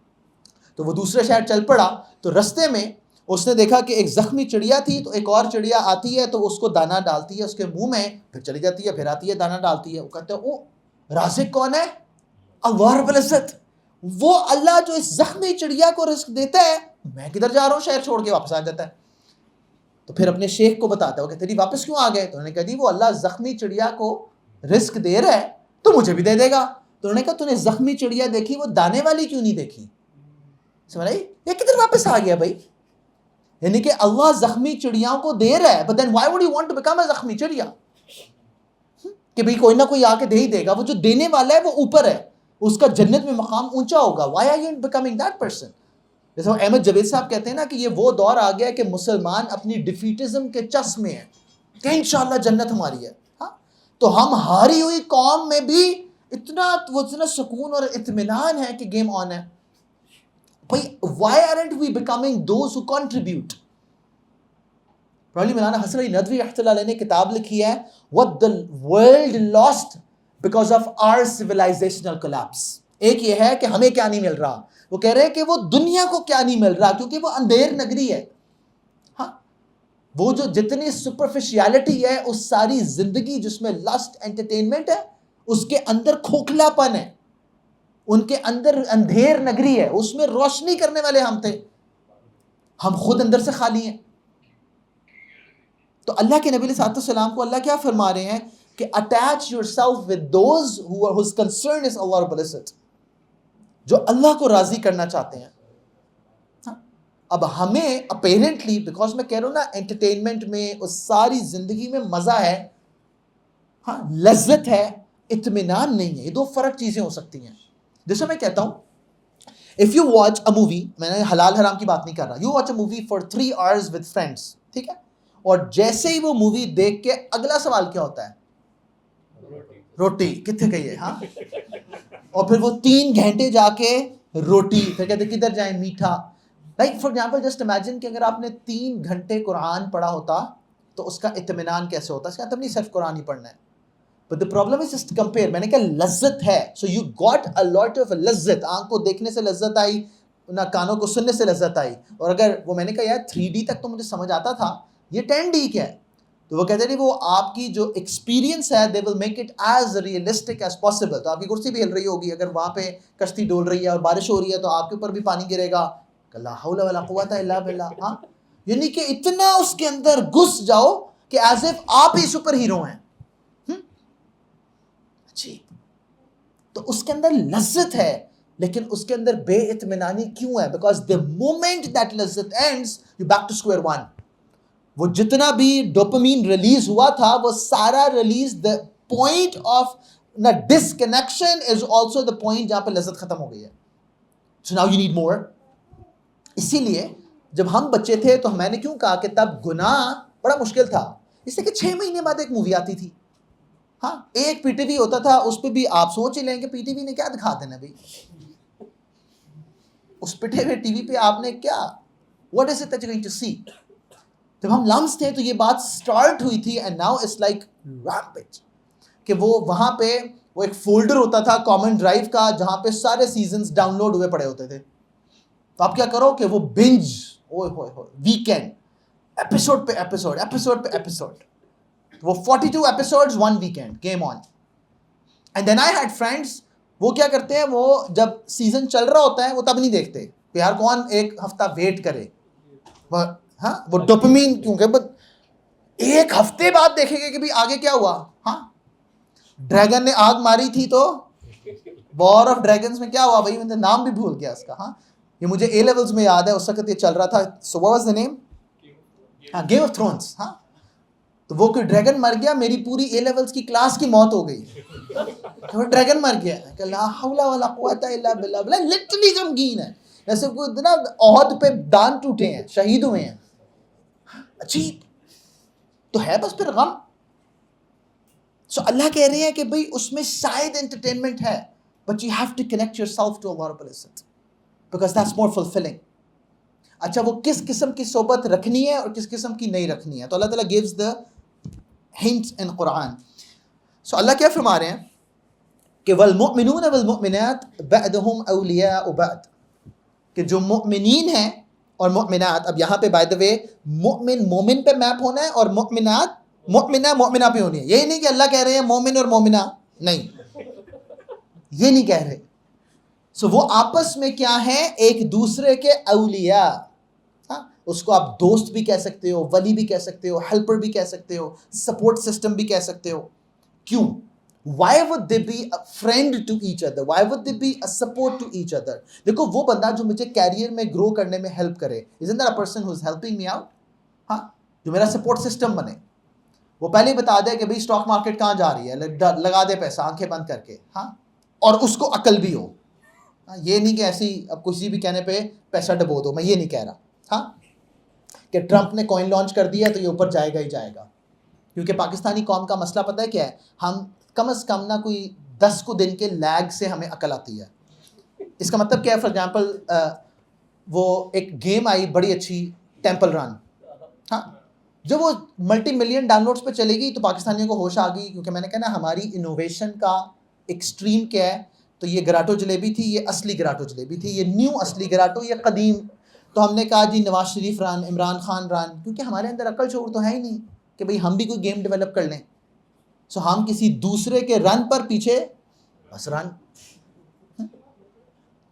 تو وہ دوسرے شہر چل پڑا. تو رستے میں اس نے دیکھا کہ ایک زخمی چڑیا تھی، تو ایک اور چڑیا آتی ہے تو اس کو دانہ ڈالتی ہے اس کے منہ میں، پھر چلی جاتی ہے، پھر آتی ہے دانہ ڈالتی ہے. وہ کہتے ہیں او رازق کون ہے؟ اللہ رب العزت. وہ اللہ جو اس زخمی چڑیا کو رزق دیتا ہے، میں کدھر جا رہا ہوں، شہر چھوڑ کے واپس آ جاتا ہے. تو پھر اپنے شیخ کو بتاتا ہے، وہ کہتے ہیں واپس کیوں آ گئے؟ تو انہوں نے کہا جی وہ اللہ زخمی چڑیا کو رزق دے رہا ہے تو مجھے بھی دے دے گا. تو انہوں نے کہا تو نے زخمی چڑیا دیکھی، وہ دانے والی کیوں نہیں دیکھی؟ سمجھ آئی؟ یہ کدھر واپس آ گیا بھائی؟ یعنی کہ اللہ زخمی چڑیاں کو دے رہا ہے، but then why would you want to become a زخمی چڑیا؟ کہ بھئی کوئی نہ کوئی آ کے دے ہی دے گا. وہ جو دینے والا ہے وہ اوپر ہے، اس کا جنت میں مقام اونچا ہوگا. why are you becoming that person؟ جیسے احمد جاوید صاحب کہتے ہیں نا کہ یہ وہ دور آ گیا کہ مسلمان اپنی ڈیفیٹزم کے چس میں ہیں کہ انشاءاللہ جنت ہماری ہے. ہاں تو ہم ہاری ہوئی قوم میں بھی اتنا سکون اور اطمینان ہے کہ گیم آن ہے. Why aren't we becoming those who contribute؟ مولانا حسن علی ندوی رحمۃ اللہ علیہ نے کتاب لکھی ہے What the world lost because of our civilizational collapse. ایک یہ ہے کہ ہمیں کیا نہیں مل رہا، وہ کہہ رہے ہیں کہ وہ دنیا کو کیا نہیں مل رہا کیونکہ وہ اندھیر نگری ہے. ہاں وہ جو جتنی سپرفیشیلٹی ہے اس ساری زندگی جس میں لسٹ انٹرٹینمنٹ ہے، اس کے اندر کھوکھلا پن ہے، ان کے اندر اندھیر نگری ہے، اس میں روشنی کرنے والے ہم تھے، ہم خود اندر سے خالی ہیں. تو اللہ کے نبی علیہ السلام کو اللہ کیا فرما رہے ہیں کہ attach your self with those whose concern is Allah رب العزت، جو اللہ کو راضی کرنا چاہتے ہیں. اب ہمیں اپیرنٹلی بیکاز میں کہہ رہا ہوں نا انٹرٹینمنٹ میں اس ساری زندگی میں مزہ ہے، ہاں لذت ہے، اطمینان نہیں ہے. یہ 2 فرق چیزیں ہو سکتی ہیں. جیسے میں کہتا ہوں if you watch a movie، میں نے حلال حرام کی بات نہیں کر رہا، you watch a movie for 3 hours with friends، ٹھیک ہے، اور جیسے ہی وہ مووی دیکھ کے اگلا سوال کیا ہوتا ہے؟ روٹی کتنے گئی ہے؟ ہاں اور پھر وہ 3 گھنٹے جا کے روٹی، پھر کہتے کدھر جائیں میٹھا. Like for example just imagine کہ اگر آپ نے 3 گھنٹے قرآن پڑھا ہوتا تو اس کا اطمینان کیسے ہوتا. اس کا مطلب نہیں صرف قرآن ہی پڑھنا ہے، but the problem is just compare. میں نے کہا لذت ہے، so you got a lot of لذت، آنکھ کو دیکھنے سے لذت آئی، نہ کانوں کو سننے سے لذت آئی. اور اگر وہ میں نے کہا یار 3D تک تو مجھے سمجھ آتا تھا، یہ 10D کیا ہے؟ تو وہ کہتے ہیں وہ آپ کی جو ایکسپیرینس ہے they will make it as realistic as possible. تو آپ کی کرسی بھی ہل رہی ہوگی، اگر وہاں پہ کشتی ڈول رہی ہے اور بارش ہو رہی ہے تو آپ کے اوپر بھی پانی گرے گا. لا حول ولا قوت الا باللہ. ہاں یعنی کہ اتنا اس کے اندر گھس جاؤ کہ ایز اف آپ ہی سپر ہیرو ہیں. جی تو اس کے اندر لذت ہے، لیکن اس کے اندر بے اطمینانی کیوں ہے؟ بیکاز the moment that لذت ends you back to square one. وہ جتنا بھی ڈوپامین ریلیز ہوا تھا وہ سارا release the point of disconnection is also the point جہاں پہ لذت ختم ہو گئی ہے. So now you need more. اسی لیے جب ہم بچے تھے تو میں نے کیوں کہا کہ تب گناہ بڑا مشکل تھا، اس لیے کہ 6 مہینے بعد ایک مووی آتی تھی. ہاں ایک پی ٹی وی ہوتا تھا، اس پہ بھی آپ سوچ ہی لیں کہ پی ٹی وی نے کیا دکھا دینا بھائی، اس پٹے ہوئے ٹی وی پہ آپ نے کیا what is it that you're going to see. جب ہم لمس تھے تو یہ بات سٹارٹ ہوئی تھی and now it's like rampant کہ وہ وہاں پہ وہ ایک فولڈر ہوتا تھا کامن ڈرائیو کا جہاں پہ سارے سیزنز ڈاؤن لوڈ ہوئے پڑے ہوتے تھے. تو آپ کیا کرو کہ وہ بنج ویکینڈ ایپیسوڈ پہ ایپیسوڈ وہ 42 episodes 1 weekend game on. And then I had friends, وہ کیا کرتے ہیں، وہ جب سیزن چل رہا ہوتا ہے وہ تب نہیں دیکھتے کہ یار کون ایک ہفتہ ویٹ کرے. ہاں وہ ڈوپامین کیونکہ ایک ہفتے بعد دیکھیں گے کہ بھی آگے کیا ہوا. ہاں ڈریگن نے آگ ماری تھی تو وار آف ڈریگنز میں کیا ہوا بھائی، میں نام بھی بھول گیا اس کا. ہاں یہ مجھے اے لیولز میں یاد ہے، اس وقت یہ چل رہا تھا. سو واٹ واز دی نیم؟ ہاں گیم آف تھرونز. ہاں تو وہ کوئی ڈریگن مر گیا, میری پوری اے لیولز کی کلاس کی موت ہو گئی, وہ ڈریگن مر گیا کہ لا حول ولا قوت الا باللہ. لٹرلی غمگین ہے, جیسے کوئی نا عہد پہ دان ٹوٹے ہیں, شہید ہوئے ہیں. عجیب تو ہے بس پھر غم. سو اللہ کہہ رہے ہیں کہ بھئی اس میں شاید انٹرٹینمنٹ ہے, but you have to connect yourself to اللہ رب العزت بیکاز دیٹس مور فلفلنگ. اچھا وہ کس قسم کی صحبت رکھنی ہے اور کس قسم کی نہیں رکھنی ہے, تو اللہ تعالیٰ gives the hint in قرآن. سو اللہ کیا فرما رہے ہیں کہ والمؤمنون والمؤمنات بعضهم اولیاء بعض, کہ جو مؤمنین ہیں اور مؤمنات, اب یہاں پہ بائی دا وے مؤمن مومن پہ میپ ہونا ہے اور مؤمنات مومنہ پہ ہونی ہے. یہی نہیں کہ اللہ کہہ رہے ہیں مومن اور مومنہ, نہیں یہ نہیں کہہ رہے. سو وہ آپس میں کیا ہیں, ایک دوسرے کے اولیاء. ہاں اس کو آپ دوست بھی کہہ سکتے ہو, ولی بھی کہہ سکتے ہو, ہیلپر بھی کہہ سکتے ہو, سپورٹ سسٹم بھی کہہ سکتے ہو. کیوں؟ Why would they be a friend to each other? Why would they be a support to each other? دیکھو وہ بندہ جو مجھے کیریئر میں گرو کرنے میں ہیلپ کرے, isn't that a person who's helping me out? ہاں جو میرا سپورٹ سسٹم بنے, وہ پہلے ہی بتا دے کہ بھئی اسٹاک مارکیٹ کہاں جا رہی ہے, لگا دے پیسہ آنکھیں بند کر کے. ہاں اور اس کو عقل بھی ہو. یہ نہیں کہ ایسی اب کسی بھی کہنے پہ پیسہ ڈبو دو, میں یہ نہیں کہہ رہا. ہاں کہ ٹرمپ نے کوئن لانچ کر دیا تو یہ اوپر جائے گا ہی جائے گا, کیونکہ پاکستانی قوم کا مسئلہ پتہ ہے کیا ہے, ہم کم از کم نہ کوئی 10 کو دن کے لیگ سے ہمیں عقل آتی ہے. اس کا مطلب کیا ہے, فار ایگزامپل وہ ایک گیم آئی بڑی اچھی ٹیمپل رن, ہاں جب وہ ملٹی ملین ڈاؤن لوڈس پہ چلے گئی تو پاکستانیوں کو ہوش آ گئی, کیونکہ میں نے کہا نا ہماری انوویشن کا ایکسٹریم کیا ہے, تو یہ گراٹو جلیبی تھی, یہ اصلی گراٹو جلیبی تھی, یہ نیو اصلی گراٹو, یہ قدیم. تو ہم نے کہا جی نواز شریف ران, عمران خان ران, کیونکہ ہمارے اندر عقل شعور تو ہے ہی نہیں کہ بھئی ہم بھی کوئی گیم ڈیولپ کر لیں. سو ہم کسی دوسرے کے رن پر پیچھے بس رن,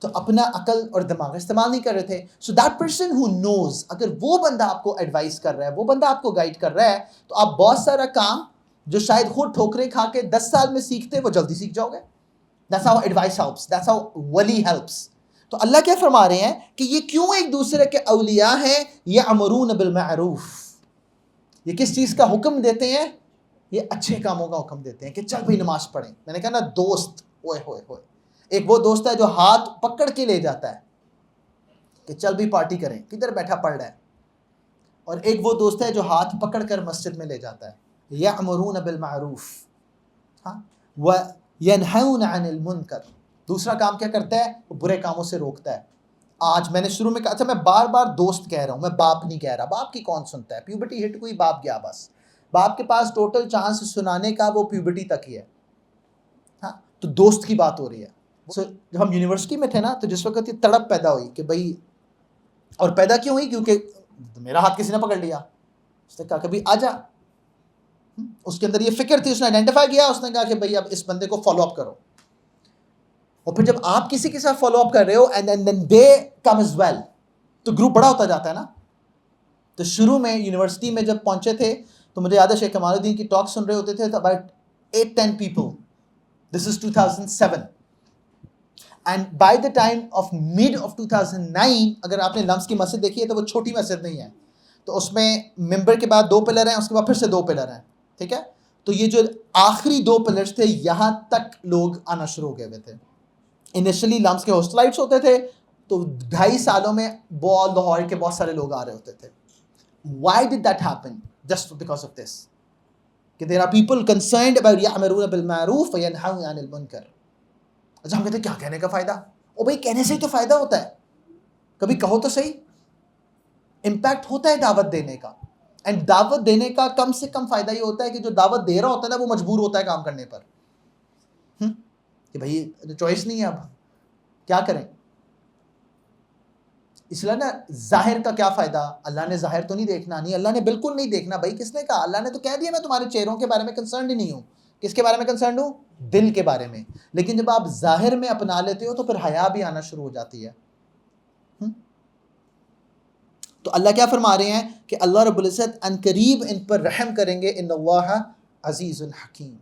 تو اپنا عقل اور دماغ استعمال نہیں کر رہے تھے. سو دیٹ پرسن ہو نوز, اگر وہ بندہ آپ کو ایڈوائز کر رہا ہے, وہ بندہ آپ کو گائیڈ کر رہا ہے, تو آپ بہت سارا کام جو شاید خود ٹھوکریں کھا کے 10 سال میں سیکھتے, وہ جلدی سیکھ جاؤ گے. That's how advice helps. That's how wali helps. تو اللہ کیا فرما رہے ہیں کہ یہ کیوں ایک دوسرے کے اولیاء ہیں, یأمرون بالمعروف, یہ کس چیز کا حکم دیتے ہیں, یہ اچھے کاموں کا حکم دیتے ہیں کہ چل بھائی نماز پڑھیں. میں نے کہا نا دوست, اوئے ہوئے ہوئے, ایک وہ دوست ہے جو ہاتھ پکڑ کے لے جاتا ہے کہ چل بھی پارٹی کریں, کدھر بیٹھا پڑھ رہا ہے, اور ایک وہ دوست ہے جو ہاتھ پکڑ کر مسجد میں لے جاتا ہے. یأمرون بالمعروف, ہاں وینہون عن المنکر, دوسرا کام کیا کرتا ہے, وہ برے کاموں سے روکتا ہے. آج میں نے شروع میں کہا تھا, میں بار بار دوست کہہ رہا ہوں, میں باپ نہیں کہہ رہا. باپ کی کون سنتا ہے, پیوبرٹی ہٹ کوئی باپ گیا بس, باپ کے پاس ٹوٹل چانس سنانے کا وہ پیوبرٹی تک ہی ہے. ہاں تو دوست کی بات ہو رہی ہے. جب ہم یونیورسٹی میں تھے نا, تو جس وقت یہ تڑپ پیدا ہوئی کہ بھائی, اور پیدا کیوں ہوئی, کیونکہ میرا ہاتھ کسی نے پکڑ لیا, اس نے کہا کہ بھائی آ جا. اس کے اندر یہ فکر تھی, اس نے آئیڈینٹیفائی کیا, اس نے کہا کہ بھائی اب اس بندے کو فالو اپ کرو. اور پھر جب آپ کسی کے ساتھ فالو اپ کر رہے ہو and then they come as well, تو گروپ بڑا ہوتا جاتا ہے نا. تو شروع میں یونیورسٹی میں جب پہنچے تھے تو مجھے یاد ہے شیخ کمال الدین کی ٹاک سن رہے ہوتے تھے, about 8-10 people. This is 2007. And by the time of mid of 2009, اگر آپ نے لمس کی مسجد دیکھی ہے تو وہ چھوٹی مسجد نہیں ہے, تو اس میں ممبر کے بعد 2 پلر ہیں, اس کے بعد پھر سے 2 پلر ہیں, ٹھیک ہے. تو یہ جو آخری 2 پلرز تھے, یہاں تک لوگ آنا شروع ہو گئے ہوئے تھے. انیشلی لمس کے ہاسٹلائٹس ہوتے تھے, تو 2.5 سالوں میں لاہور کے بہت سارے لوگ آ رہے ہوتے تھے. Why did that happen? Just because of this. کہ there are people concerned about يَأْمُرُونَ بِالْمَعْرُوفِ وَيَنْهَوْنَ عَنِ الْمُنْكَرِ. اچھا ہم کہتے ہیں کیا کہنے کا فائدہ, او بھائی کہنے سے ہی تو فائدہ ہوتا ہے, کبھی کہو تو صحیح. امپیکٹ ہوتا ہے دعوت دینے کا, اینڈ دعوت دینے کا کم سے کم فائدہ یہ ہوتا ہے کہ جو دعوت دے رہا ہوتا ہے نا, وہ مجبور ہوتا ہے کام کرنے پر, کہ بھائی چوائس نہیں ہے, اب کیا کریں. اس لیے نا ظاہر کا کیا فائدہ, اللہ نے ظاہر تو نہیں دیکھنا, نہیں اللہ نے بالکل نہیں دیکھنا. بھائی کس نے کہا, اللہ نے تو کہہ دیا میں تمہارے چہروں کے بارے میں کنسرنڈ ہی نہیں ہوں. کس کے بارے میں کنسرنڈ ہوں, دل کے بارے میں. لیکن جب آپ ظاہر میں اپنا لیتے ہو تو پھر حیا بھی آنا شروع ہو جاتی ہے. تو اللہ کیا فرما رہے ہیں کہ اللہ رب العزت ان قریب ان پر رحم کریں گے, ان اللہ عزیز الحکیم.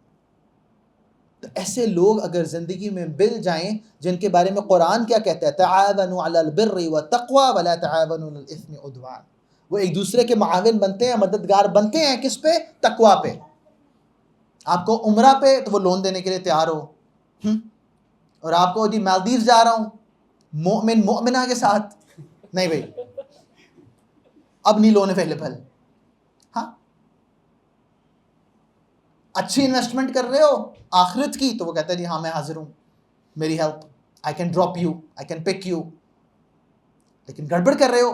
تو ایسے لوگ اگر زندگی میں مل جائیں, جن کے بارے میں قرآن کیا کہتا ہے, تعاونوا علی البر والتقوی ولا تعاونوا علی الاثم والعدوان. وہ ایک دوسرے کے معاون بنتے ہیں, مددگار بنتے ہیں. کس پہ؟ تقویٰ پہ. آپ کو عمرہ پہ تو وہ لون دینے کے لیے تیار ہو, اور آپ کو جی مالدیوز جا رہا ہوں مومن مومنہ کے ساتھ, نہیں بھائی اب نہیں لون اویلیبل. ہاں اچھی انویسٹمنٹ کر رہے ہو آخرت کی, تو وہ کہتا ہے جی ہاں میں حاضر ہوں, میری help, I can drop you, I can pick you. لیکن گڑبڑ کر رہے ہو,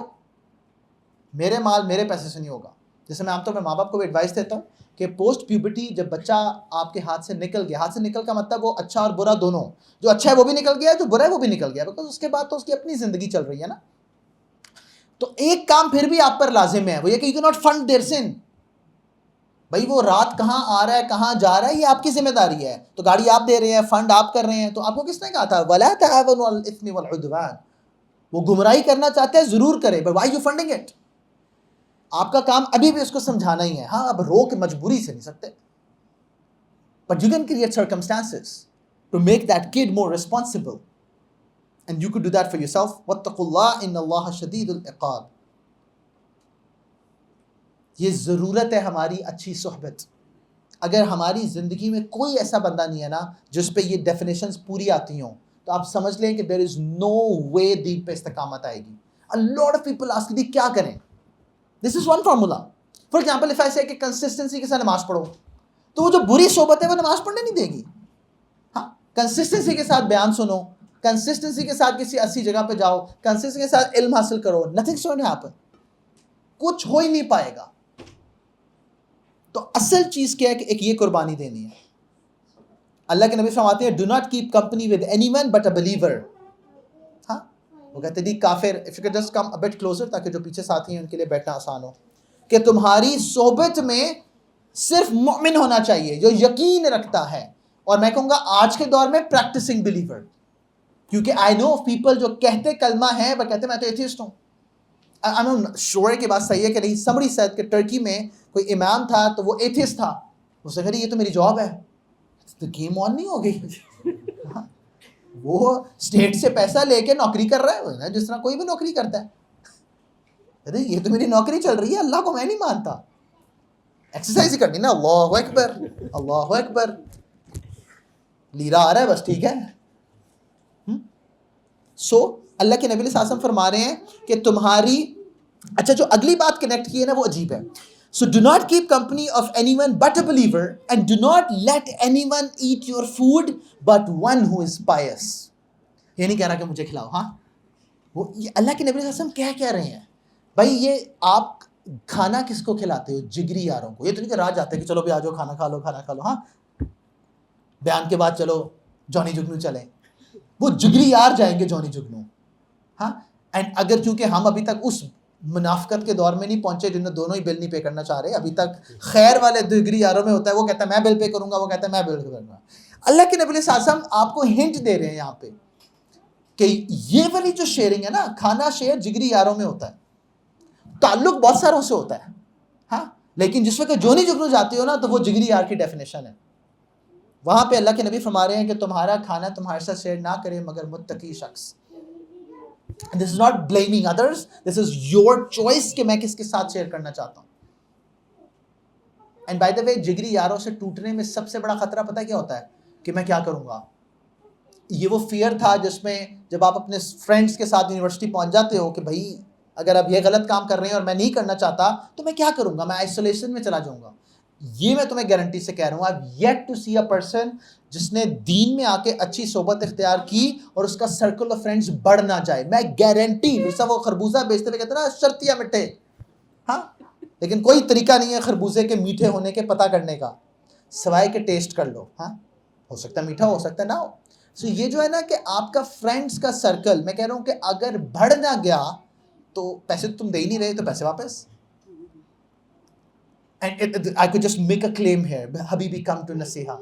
میرے مال میرے پیسے سے نہیں ہوگا. جیسے میں عام طور پہ ماں باپ کو بھی ایڈوائس دیتا ہوں کہ پوسٹ پیوبرٹی جب بچہ آپ کے ہاتھ سے نکل گیا, ہاتھ سے نکل کا مطلب وہ اچھا اور برا دونوں, جو اچھا ہے وہ بھی نکل گیا, جو برا ہے وہ بھی نکل گیا, بیکاز اس کے بعد تو اس کی اپنی زندگی چل رہی ہے نا. تو ایک کام پھر بھی آپ پر لازم ہے, وہ یہ کہ you can not fund their son. بھائی وہ رات کہاں آ رہا ہے کہاں جا رہا ہے یہ آپ کی ذمہ داری ہے. تو گاڑی آپ دے رہے ہیں, فنڈ آپ کر رہے ہیں, تو آپ کو کس نے کہا تھا وَلَا تَعَاوَنُوا عَلَى الْإِثْمِ وَالْعُدْوَانِ؟ وہ گمراہی کرنا چاہتے ہیں ضرور کرے, but why you funding it? آپ کا کام ابھی بھی اس کو سمجھانا ہی ہے. ہاں اب روک مجبوری سے نہیں سکتے, but you can create circumstances to make that kid more responsible, and you could do that for yourself. واتقوا اللہ ان اللہ شدید العقاب. یہ ضرورت ہے ہماری اچھی صحبت. اگر ہماری زندگی میں کوئی ایسا بندہ نہیں ہے نا جس پہ یہ ڈیفینیشنز پوری آتی ہوں, تو آپ سمجھ لیں کہ there is no way دین پہ استقامت آئے گی. A lot of people ask me کیا کریں. This is one formula. For example, if I say کہ کنسسٹنسی کے ساتھ نماز پڑھو, تو وہ جو بری صحبت ہے وہ نماز پڑھنے نہیں دے گی. ہاں کنسسٹنسی کے ساتھ بیان سنو, کنسسٹنسی کے ساتھ کسی اچھی جگہ پہ جاؤ, کنسسٹنسی کے ساتھ علم حاصل کرو, nothing's going to happen. کچھ ہو ہی نہیں پائے گا. تو اصل چیز کیا ہے کہ ایک یہ قربانی دینی ہے. اللہ کے نبی فرماتے ہیں do not keep company with any one but a believer. ہاں وہ کہتے ہیں کافر, if you can just come a but closer تاکہ جو پیچھے ساتھی ہیں ان کے لیے بیٹھنا آسان ہو, کہ تمہاری صحبت میں صرف مومن ہونا چاہیے جو یقین رکھتا ہے, اور میں کہوں گا آج کے دور میں پریکٹسنگ بلیور. کیونکہ آئی نو پیپل جو کہتے کلمہ ہیں وہ کہتے میں تو ایتھیسٹ ہوں. I mean, شور کی بات صحیح ہے کہ نہیں. somebody said کہ ٹرکی میں کوئی امام تھا تو وہ ایتھیسٹ تھا. اس نے کہا یہ تو میری جاب ہے. تو گیم آن نہیں ہو گئی. وہ اسٹیٹ سے پیسہ لے کے نوکری کر رہا ہے جس طرح کوئی بھی نوکری کرتا ہے. یہ تو میری نوکری چل رہی ہے, اللہ کو میں نہیں مانتا. ایکسرسائز ہی کرنی نا, اللہ اکبر اللہ اکبر, لیرا آ رہا ہے بس, ٹھیک ہے. سو اللہ کے نبی علیہ السلام فرما رہے ہیں کہ تمہاری, اچھا جو اگلی بات کنیکٹ کی ہے نا وہ عجیب ہے. So do not keep company of anyone but a believer, and do not let anyone eat your food but one who is pious. یہ نہیں کہہ رہا کہ مجھے کھلاؤ. ہاں وہ اللہ کے نبی علیہ السلام کہہ رہے ہیں بھائی یہ آپ کھانا کس کو کھلاتے ہو؟ جگری یاروں کو. یہ تو نہیں کہ رات جاتے کہ چلو بھی آ جاؤ کھانا کھا لو کھانا کھا لو. ہاں بیان کے بعد چلو جونی جگنو چلیں, وہ جگری یار جائیں گے جونی جگنو. ہاں اینڈ اگر چونکہ ہم ابھی تک اس منافقت کے دور میں نہیں پہنچے جن میں دونوں ہی بل نہیں پے کرنا چاہ رہے, ابھی تک خیر والے جگری یاروں میں ہوتا ہے, وہ کہتا ہے میں بل پے کروں گا, وہ کہتا ہے میں بل پے کروں گا. اللہ کے نبی صلی اللہ علیہ وسلم آپ کو ہنٹ دے رہے ہیں یہاں پہ کہ یہ والی جو شیئرنگ ہے نا, کھانا شیئر جگری یاروں میں ہوتا ہے, تعلق بہت ساروں سے ہوتا ہے. ہاں لیکن جس وقت جونی جگنو جاتے ہو نا تو وہ جگری یار کی ڈیفینیشن ہے. وہاں پہ اللہ کے نبی فرما رہے ہیں کہ تمہارا کھانا تمہارے ساتھ شیئر نہ کرے مگر متقی شخص. This is not blaming others, this is your choice کہ میں کس کے ساتھ شیئر کرنا چاہتا ہوں. And by the way, جگری یاروں سے ٹوٹنے میں سب سے بڑا خطرہ پتہ کیا ہوتا ہے؟ کہ میں کیا کروں گا. یہ وہ فیئر تھا جس میں جب آپ اپنے فرینڈس کے ساتھ یونیورسٹی پہنچ جاتے ہو کہ بھائی اگر اب یہ غلط کام کر رہے ہیں اور میں نہیں کرنا چاہتا تو میں کیا کروں گا, میں آئسولیشن میں چلا جاؤں گا. یہ میں تمہیں گارنٹی سے کہہ رہا ہوں, I've yet to see a person جس نے دین میں آ کے اچھی صحبت اختیار کی اور اس کا سرکل آف فرینڈز بڑھ نہ جائے. میں گارنٹی, جیسا وہ خربوزہ بیچتے ہوئے کہتے ہیں نا شرطیاں مٹھے. ہاں لیکن کوئی طریقہ نہیں ہے خربوزے کے میٹھے ہونے کے پتہ کرنے کا سوائے کہ ٹیسٹ کر لو. ہاں ہو سکتا ہے میٹھا, ہو سکتا ہے نہ ہو. سو یہ جو ہے نا کہ آپ کا فرینڈز کا سرکل, میں کہہ رہا ہوں کہ اگر بڑھ نہ گیا تو پیسے تم دے ہی نہیں رہے تو پیسے واپس. And I could just make a claim here, Habibi come to Nasiha.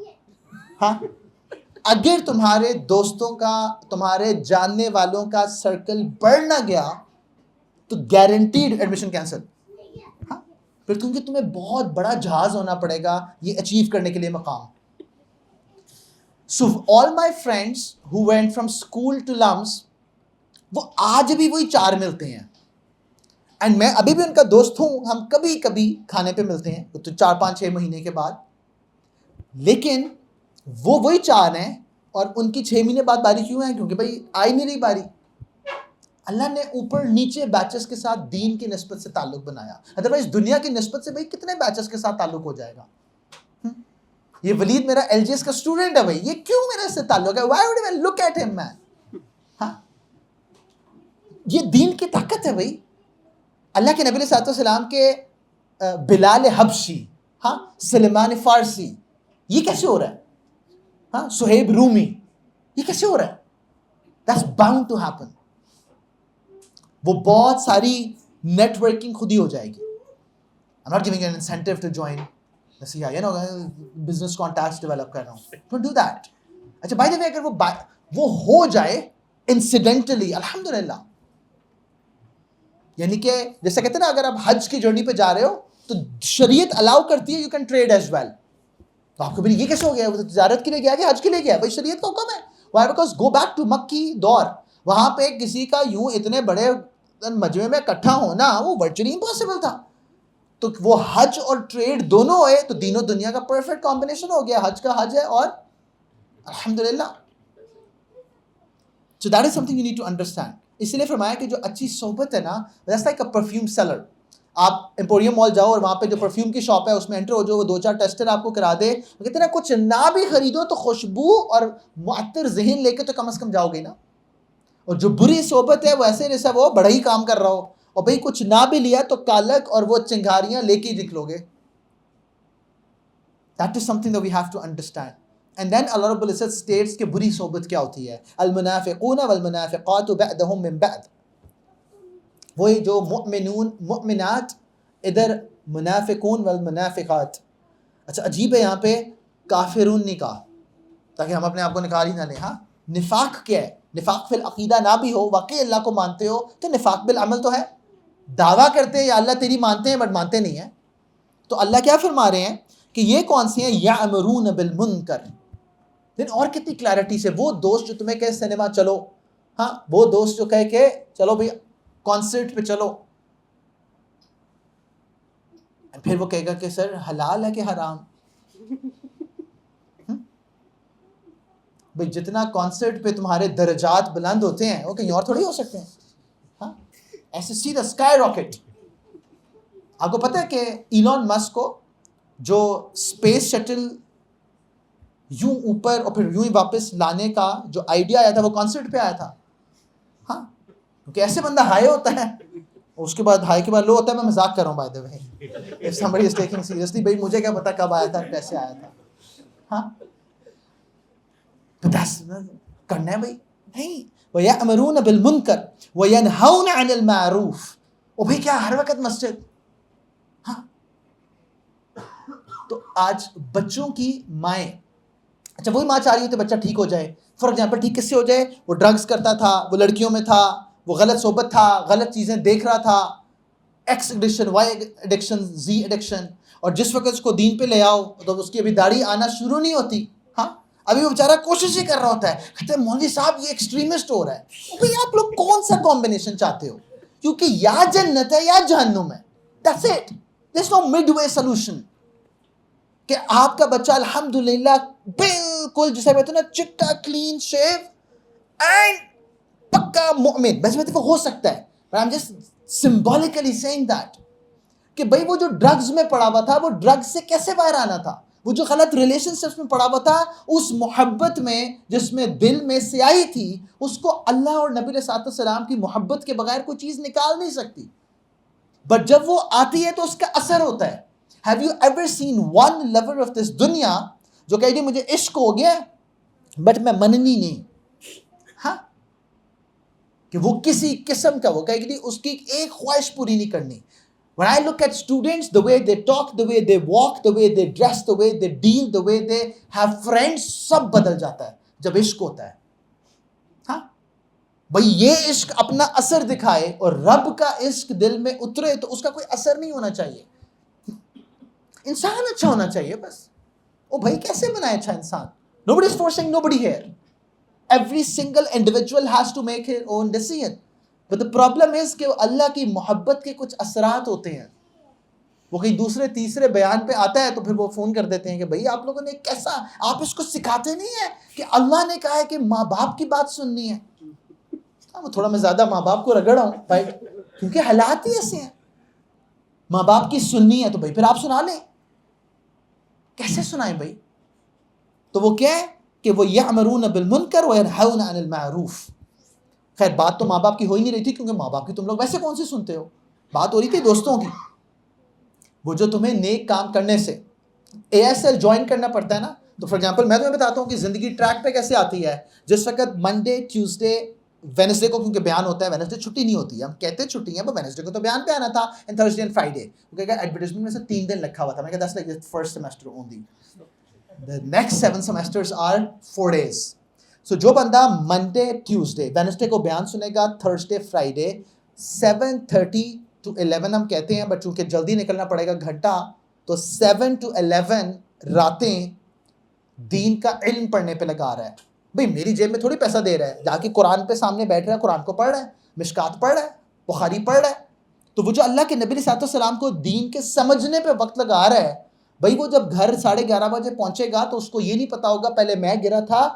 ہاں اگر تمہارے دوستوں کا, تمہارے جاننے والوں کا سرکل بڑھ نہ گیا تو گارنٹیڈ ایڈمیشن کینسل. ہاں پھر کیونکہ تمہیں بہت بڑا جہاز ہونا پڑے گا یہ اچیو کرنے کے لیے مقام. So all my friends who went from school to LUMS, وہ آج بھی وہی 4 ملتے ہیں. اینڈ میں ابھی بھی ان کا دوست ہوں, ہم کبھی کبھی کھانے پہ ملتے ہیں تو 4-5-6 مہینے کے بعد, لیکن وہ وہی 4 ہیں اور ان کی 6 مہینے بعد باری کیوں ہے؟ کیونکہ بھائی آئی نہیں رہی باری. اللہ نے اوپر نیچے بیچز کے ساتھ دین کی نسبت سے تعلق بنایا, ادروائز دنیا کی نسبت سے بھائی کتنے بیچز کے ساتھ تعلق ہو جائے گا. یہ ولید میرا ایل جی ایس کا اسٹوڈنٹ ہے بھائی, یہ کیوں میرے سے تعلق ہے؟ Why would I look at him man. ہاں, یہ دین کی طاقت ہے بھائی. اللہ کے نبی علیہ الصلوۃ والسلام کے بلال حبشی, ہاں, سلمان فارسی, یہ کیسے ہو رہا ہے؟ ہاں, صہیب رومی, یہ کیسے ہو رہا ہے؟ That's bound to happen. وہ بہت ساری نیٹ ورکنگ خود ہی ہو جائے گی. I'm not giving an incentive to join. Business contacts develop کر رہا ہوں. Don't do that. اچھا بائی دا وے, اگر وہ ہو جائے انسیڈنٹلی, الحمدللہ. یعنی کہ جیسے کہتے ہیں نا, اگر آپ حج کی جرنی پہ جا رہے ہو تو شریعت الاؤ کرتی ہے you can trade as well. تو آپ کو بھی یہ کیسے ہو گیا؟ وہ تجارت کے لیے گیا کہ حج کے لیے گیا؟ بھائی شریعت کا حکم ہے. Why? Because go back to مکی دور, وہاں پہ کسی کا یوں اتنے بڑے مجمع میں اکٹھا ہونا وہ ورچولی امپاسبل تھا. تو وہ حج اور ٹریڈ دونوں ہوئے تو دین و دنیا کا پرفیکٹ کمبینیشن ہو گیا. حج کا حج ہے اور الحمدللہ. So that is something you need to understand. اس لیے فرمایا کہ جو اچھی صحبت ہے نا, that's like a perfume seller. آپ ایمپوریم مال جاؤ اور وہاں پہ جو پرفیوم کی شاپ ہے اس میں انٹر ہو جاؤ, وہ 2-4 ٹیسٹر آپ کو کرا دے, کہتے ہیں نا کچھ نہ بھی خریدو تو خوشبو اور معطر ذہن لے کے تو کم از کم جاؤ گے نا. اور جو بری صحبت ہے وہ ایسے جیسا وہ بڑا ہی کام کر رہا ہو, اور بھئی کچھ نہ بھی لیا تو کالک اور وہ چنگاریاں لے کے ہی نکلو گے. That is something that we have to understand. And then Allah Rabbul Izzat states کہ بری صحبت کیا ہوتی ہے. المنافقون والمنافقات بعضهم من بعض. وہی جو مؤمنون مؤمنات, ادھر منافقون والمنافقات. اچھا عجیب ہے, یہاں پہ کافرون نہیں کہا تاکہ ہم اپنے آپ کو نکال ہی نہ لیں. ہاں, نفاق کیا ہے؟ نفاق فی العقیدہ نہ بھی ہو, واقعی اللہ کو مانتے ہو, تو نفاق بالعمل تو ہے. دعویٰ کرتے ہیں یا اللہ تیری مانتے ہیں بٹ مانتے نہیں ہیں. تو اللہ کیا فرما رہے ہیں کہ یہ کون سی ہیں؟ یأمرون بالمنکر. دین اور کتنی کلیئرٹی سے, وہ دوست جو تمہیں کہے سنیما چلو, ہاں, وہ دوست جو کہے کہ چلو بھئی کانسرٹ پہ چلو, پھر وہ کہے گا کہ سر حلال ہے کہ حرام. بھئی جتنا کانسرٹ پہ تمہارے درجات بلند ہوتے ہیں وہ کہیں اور تھوڑی ہو سکتے ہیں. ہاں, ایسے سیدھا اسکائی راکٹ. آپ کو پتہ ہے کہ ایلون مسک کو جو اسپیس شٹل یوں اوپر اور پھر یوں ہی واپس لانے کا جو آئیڈیا آیا تھا وہ کانسرٹ پہ آیا تھا. ہاں, کیونکہ ایسے بندہ ہائی ہوتا ہے, اس کے بعد ہائی کے بعد لو ہوتا ہے. میں مذاق کر رہا ہوں by the way, if somebody is taking seriously, بھائی مجھے کیا پتا کب آیا تھا کیسے آیا تھا. ہاں, کرنا ہے بھائی نہیں. وَيَأْمُرُونَ بِالْمُنْكَرِ وَيَنْهَوْنَ عَنِ الْمَعْرُوفِ. او بھائی کیا ہر وقت مسجد؟ ہاں, تو آج بچوں کی مائیں, اچھا وہی ماں چاہ رہی ہوتی ہے بچہ ٹھیک ہو جائے. فار ایگزامپل ٹھیک کس سے ہو جائے؟ وہ ڈرگز کرتا تھا, وہ لڑکیوں میں تھا, وہ غلط صحبت تھا, غلط چیزیں دیکھ رہا تھا, ایکس ایڈکشن, وائی ایڈکشن, زی ایڈکشن. اور جس وقت اس کو دین پہ لے آؤ تو اس کی ابھی داڑھی آنا شروع نہیں ہوتی. ہاں, ابھی وہ بیچارہ کوشش ہی کر رہا ہوتا ہے, کہتے ہیں مولوی صاحب یہ ایکسٹریمسٹ ہو رہا ہے. بھئی آپ لوگ کون سا کمبینیشن چاہتے ہو؟ کیونکہ یا جنت ہے یا جہنم ہے. That's it. There's no midway solution. کہ آپ کا بچہ الحمدللہ بالکل جسے کہتے ہیں نا چٹا کلین شیو اینڈ پکا مومن, بس وہ ہو سکتا ہے. But I'm just symbolically saying that کہ بھئی وہ جو ڈرگز میں پڑا ہوا تھا وہ ڈرگز سے کیسے باہر آنا تھا؟ وہ جو غلط ریلیشن شپس میں پڑا ہوا تھا, اس محبت میں جس میں دل میں سیاہی تھی, اس کو اللہ اور نبی علیہ السلام کی محبت کے بغیر کوئی چیز نکال نہیں سکتی. بٹ جب وہ آتی ہے تو اس کا اثر ہوتا ہے. Have you ever seen one lover of this دنیا جو کہے گی مجھے عشق ہو گیا بٹ میں مننی نہیں؟ ہاں, کہ وہ کسی قسم کا, وہ کہے گی اس کی ایک خواہش پوری نہیں کرنی. When I look at students, the way they talk, the way they walk, the way they dress, the way they deal, the way they have friends, سب بدل جاتا ہے جب عشق ہوتا ہے. ہاں بھئی یہ عشق اپنا اثر دکھائے اور رب کا عشق دل میں اترے تو اس کا کوئی اثر نہیں ہونا چاہیے. انسان اچھا ہونا چاہیے بس. او بھائی کیسے بنائے اچھا انسان؟ Nobody is forcing nobody here. Every single individual has to make his own decision. But the problem is کہ اللہ کی محبت کے کچھ اثرات ہوتے ہیں. وہ کہیں دوسرے تیسرے بیان پہ آتا ہے تو پھر وہ فون کر دیتے ہیں کہ بھائی آپ لوگوں نے کیسا, آپ اس کو سکھاتے نہیں ہیں کہ اللہ نے کہا ہے کہ ماں باپ کی بات سننی ہے. تھوڑا میں زیادہ ماں باپ کو رگڑا ہوں بھائی, کیونکہ حالات ہی ایسے ہیں. ماں باپ کی سننی ہے تو بھائی پھر آپ سنا لیں. کیسے سنائیں بھائی؟ تو وہ کیا ہے کہ وہ یأمرون بالمنکر وینہون عن المعروف. خیر بات تو ماں باپ کی ہو ہی نہیں رہی تھی, کیونکہ ماں باپ کی تم لوگ ویسے کون سی سنتے ہو, بات ہو رہی تھی دوستوں کی. وہ جو تمہیں نیک کام کرنے سے اے ایس ایل جوائن کرنا پڑتا ہے نا, تو فار ایگزامپل میں تمہیں بتاتا ہوں کہ زندگی ٹریک پہ کیسے آتی ہے. جس وقت منڈے, ٹیوزڈے, وینسڈے کو کیونکہ بیان ہوتا ہے, وینسڈے چھٹی نہیں ہوتی ہے, ہم کہتے ہیں چھٹی ہے, پر وینسڈے کو تو بیان پہ آنا تھا, اینڈ تھرسڈے اینڈ فرائیڈے. کیونکہ ایڈورٹائزمنٹ میں سے 3 دن لکھا ہوا تھا. میں کہا that's like first semester only, the next 7 semesters are 4 days. So جو بندہ منڈے, ٹیوزڈے, وینسڈے کو بیان سنے گا, تھرسڈے, فرائیڈے 7:30 to 11 ہم کہتے ہیں, بٹ چونکہ جلدی نکلنا پڑے گا گھنٹہ, تو 7 to 11 راتیں دین کا علم پڑھنے پہ لگا رہا ہے. بھئی میری جیب میں تھوڑی پیسہ دے رہا ہے, جا کے قرآن پہ سامنے بیٹھ رہا ہے, قرآن کو پڑھ رہا ہے, مشکات پڑھ رہا ہے, بخاری پڑھ رہا ہے. تو وہ جو اللہ کے نبی صلی اللہ علیہ وسلم کو دین کے سمجھنے پہ وقت لگا رہا ہے, بھائی وہ جب گھر 11:30 بجے پہنچے گا تو اس کو یہ نہیں پتا ہوگا پہلے میں گرا تھا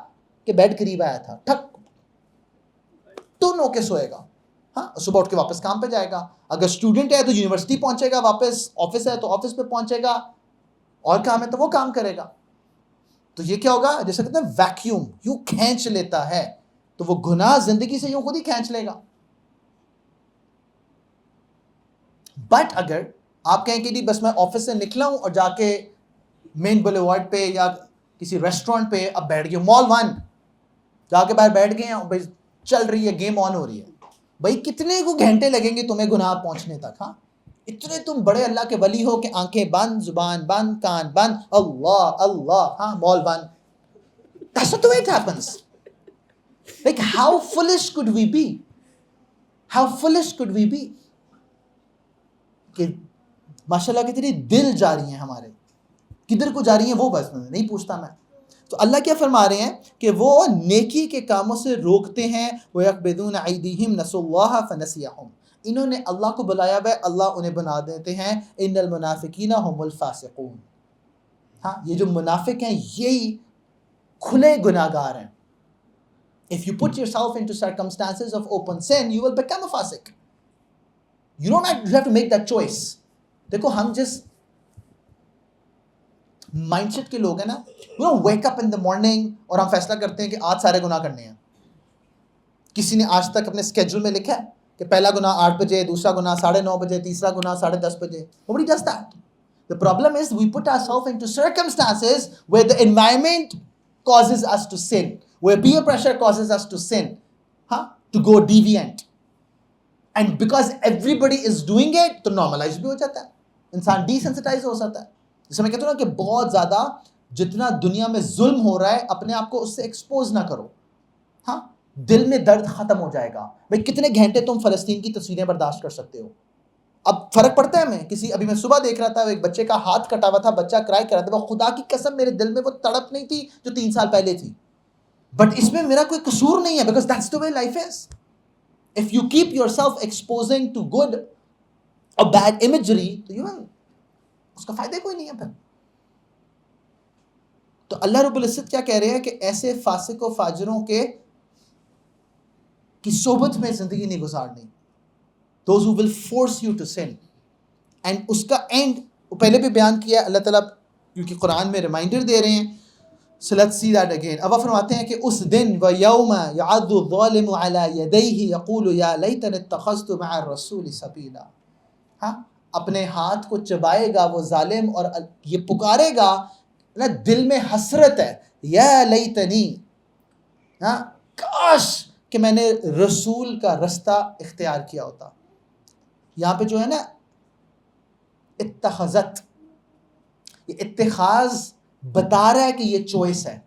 کہ بیڈ قریب آیا تھا, ٹھک ٹن ہو کے سوئے گا. ہاں, صبح اٹھ کے واپس کام پہ جائے گا. اگر اسٹوڈنٹ ہے تو یونیورسٹی پہنچے گا واپس, آفس ہے تو آفس پہ پہنچے گا, اور کام ہے تو وہ کام کرے گا. تو یہ کیا ہوگا, جیسے کہتے ہیں ویکیوم یوں کھینچ لیتا ہے, تو وہ گناہ زندگی سے یوں خود ہی کھینچ لے گا. بٹ اگر آپ کہیں کہ نہیں بس میں آفس سے نکلا ہوں اور جا کے مین بولیوارڈ پہ یا کسی ریسٹورینٹ پہ اب بیٹھ گئے, مال 1 جا کے باہر بیٹھ گئے ہیں, بھائی چل رہی ہے, گیم آن ہو رہی ہے, بھائی کتنے کو گھنٹے لگیں گے تمہیں گناہ پہنچنے تک. ہاں, اتنے تم بڑے اللہ کے ولی ہو کہ آنکھیں بند, زبان بند, کان بند, اللہ اللہ, ہاں مال 1. That's not the way it happens. Like how foolish could we be? How foolish could we be? کہ ماشاءاللہ کتنی دل جا رہی ہیں ہمارے, کدھر کو جا رہی ہیں وہ بس نہیں پوچھتا میں. تو اللہ کیا فرما رہے ہیں کہ وہ نیکی کے کاموں سے روکتے ہیں. وَيَقْبِضُونَ أَيْدِيهِمْ نَسُوا اللَّهَ فَنَسِيَهُمْ. انہوں نے اللہ کو بلایا ہوا ہے, اللہ انہیں بنا دیتے ہیں. إِنَّ الْمُنَافِقِينَ هُمُ الْفَاسِقُونَ. ہاں, یہ جو منافق ہیں یہی کھلے گناہگار ہیں. If you put yourself into circumstances of open sin, you will become a fasiq. You have to make that choice. دیکھو ہم جس مائنڈ سیٹ کے لوگ ہیں نا, wake up in the morning اور ہم فیصلہ کرتے ہیں کہ آج سارے گناہ کرنے ہیں. کسی نے آج تک اپنے اسکیڈول میں لکھا ہے کہ پہلا گناہ 8 بجے, دوسرا گناہ 9:30 بجے, تیسرا گناہ 10:30 بجے. Nobody does that. The problem is we put ourselves into circumstances where the environment causes us to sin, where peer pressure causes us to sin, to go deviant. And because everybody is doing it, تو normalize بھی ہو جاتا ہے, انسان desensitize ہو جاتا ہے. جیسے میں کہتا ہوں نا کہ بہت زیادہ جتنا دنیا میں ظلم ہو رہا ہے اپنے آپ کو اس سے ایکسپوز نہ کرو. ہاں, دل میں درد ختم ہو جائے گا. بھائی کتنے گھنٹے تم فلسطین کی تصویریں برداشت کر سکتے ہو؟ اب فرق پڑتا ہے. ابھی میں صبح دیکھ رہا تھا ایک بچے کا ہاتھ کٹا ہوا تھا, بچہ کرائی کر رہا تھا. وہ خدا کی قسم میرے دل میں وہ تڑپ نہیں تھی جو 3 سال پہلے تھی. بٹ اس میں میرا کوئی قصور نہیں ہے, because that's the way life is. If you keep yourself exposing to good or bad imagery, تو اس کا فائدہ کوئی نہیں ہے پھر. تو اللہ رب العزت کیا کہہ رہے ہیں کہ ایسے فاسق و فاجروں کی صحبت میں زندگی نہیں گزارنی. Those who will force you to sin. And اس کا اینڈ پہلے بھی بیان کیا ہے اللہ تعالیٰ, کیونکہ قرآن میں ریمائنڈر دے رہے ہیں. So let's see that again. اب فرماتے ہیں کہ اس دن وَيَوْمَ يَعَضُّ الظَّالِمُ عَلَى يَدَيْهِ يَقُولُ يَا لَيْتَنِي اتَّخَذْتُ مَعَ الرَّسُولِ سَبِيلًا. ہاں, اپنے ہاتھ کو چبائے گا وہ ظالم اور یہ پکارے گا نا, دل میں حسرت ہے, یا لیتنی, ہاں کاش کہ میں نے رسول کا رستہ اختیار کیا ہوتا. یہاں پہ جو ہے نا اتخذت, یہ اتخاذ بتا رہا ہے کہ یہ چوائس ہے.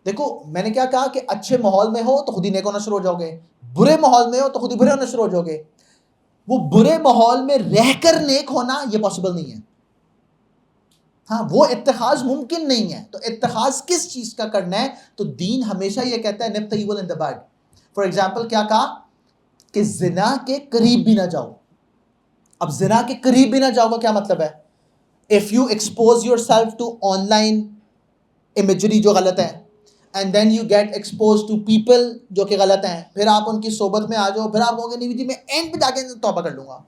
دیکھو میں نے کیا کہا کہ اچھے ماحول میں ہو تو خود ہی نیک ہونا شروع ہو جاؤ گے, برے ماحول میں ہو تو خود ہی برے ہونا شروع ہو جاؤ گے. وہ برے ماحول میں رہ کر نیک ہونا یہ پاسبل نہیں ہے. ہاں, وہ اتخاذ ممکن نہیں ہے. تو اتخاذ کس چیز کا کرنا ہے؟ تو دین ہمیشہ یہ کہتا ہے nip the evil in the bud. For example کیا کہا کہ زنا کے قریب بھی نہ جاؤ. اب زنا کے قریب بھی نہ جاؤ کا کیا مطلب ہے؟ If you expose yourself to online imagery جو غلط ہے، and then you get expose to people جو کہ غلط ہیں، پھر آپ ان کی صحبت میں آ جاؤ، پھر آپ کہو گے نہیں جی میں اینڈ پہ جا کے توبہ کر لوں گا.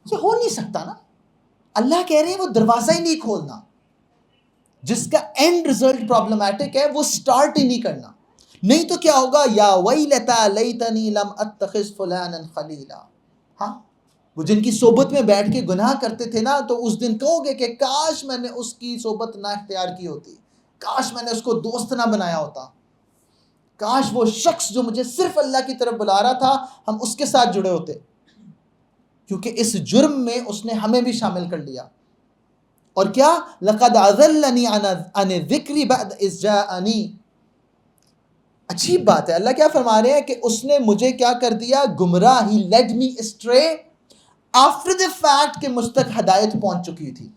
یہ ہو نہیں سکتا نا. اللہ کہہ رہے ہیں وہ دروازہ ہی نہیں کھولنا. جس کا اینڈ ریزلٹ پرابلمٹک ہے وہ سٹارٹ ہی نہیں کرنا. نہیں تو کیا ہوگا؟ یا ویلتا لیتنی لم اتخذ فلانا خلیلا. ہاں، وہ جن کی صحبت میں بیٹھ کے گناہ کرتے تھے نا، تو اس دن کہو گے کہ کاش میں نے اس کی صحبت نہ اختیار کی ہوتی، کاش میں نے اس کو دوست نہ بنایا ہوتا، کاش وہ شخص جو مجھے صرف اللہ کی طرف بلا رہا تھا ہم اس کے ساتھ جڑے ہوتے. کیونکہ اس جرم میں اس نے ہمیں بھی شامل کر لیا. اور کیا؟ لقد اضلنی عن الذکر بعد اذ جاءنی. اچھی بات ہے. اللہ کیا فرما رہے ہیں کہ اس نے مجھے کیا کر دیا؟ گمراہ. He led me astray after the fact کہ مجھ تک ہدایت پہنچ چکی تھی.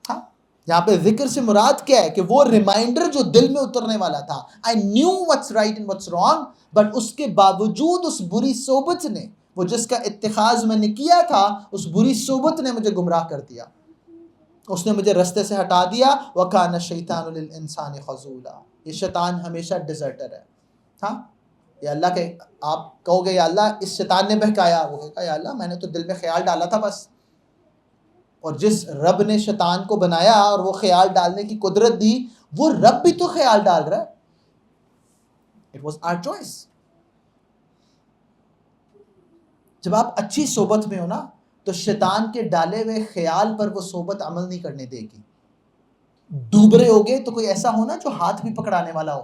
ہاں، یہاں پہ ذکر سے مراد کیا ہے؟ کہ وہ ریمائنڈر جو دل میں اترنے والا تھا. I knew what's right and what's wrong, but اس کے باوجود اس بری صحبت نے، وہ جس کا اتخاذ میں نے کیا تھا، اس بری صحبت نے مجھے گمراہ کر دیا، اس نے مجھے رستے سے ہٹا دیا. وَكَانَ الشَّيْطَانُ لِلْإِنسَانِ خَذُولًا. یہ شیطان ہمیشہ ڈیزرٹر ہے. ہاں، یا اللہ کے آپ کہو گے یا اللہ اس شیطان نے بہکایا، وہ کہے گا یا اللہ میں نے تو دل میں خیال ڈالا تھا بس. اور جس رب نے شیطان کو بنایا اور وہ خیال ڈالنے کی قدرت دی، وہ رب بھی تو خیال ڈال رہا ہے. It was our choice. جب آپ اچھی صحبت میں ہو نا، تو شیطان کے ڈالے ہوئے خیال پر وہ صحبت عمل نہیں کرنے دے گی. ڈوب رہے ہوگے تو کوئی ایسا ہونا جو ہاتھ بھی پکڑانے والا ہو.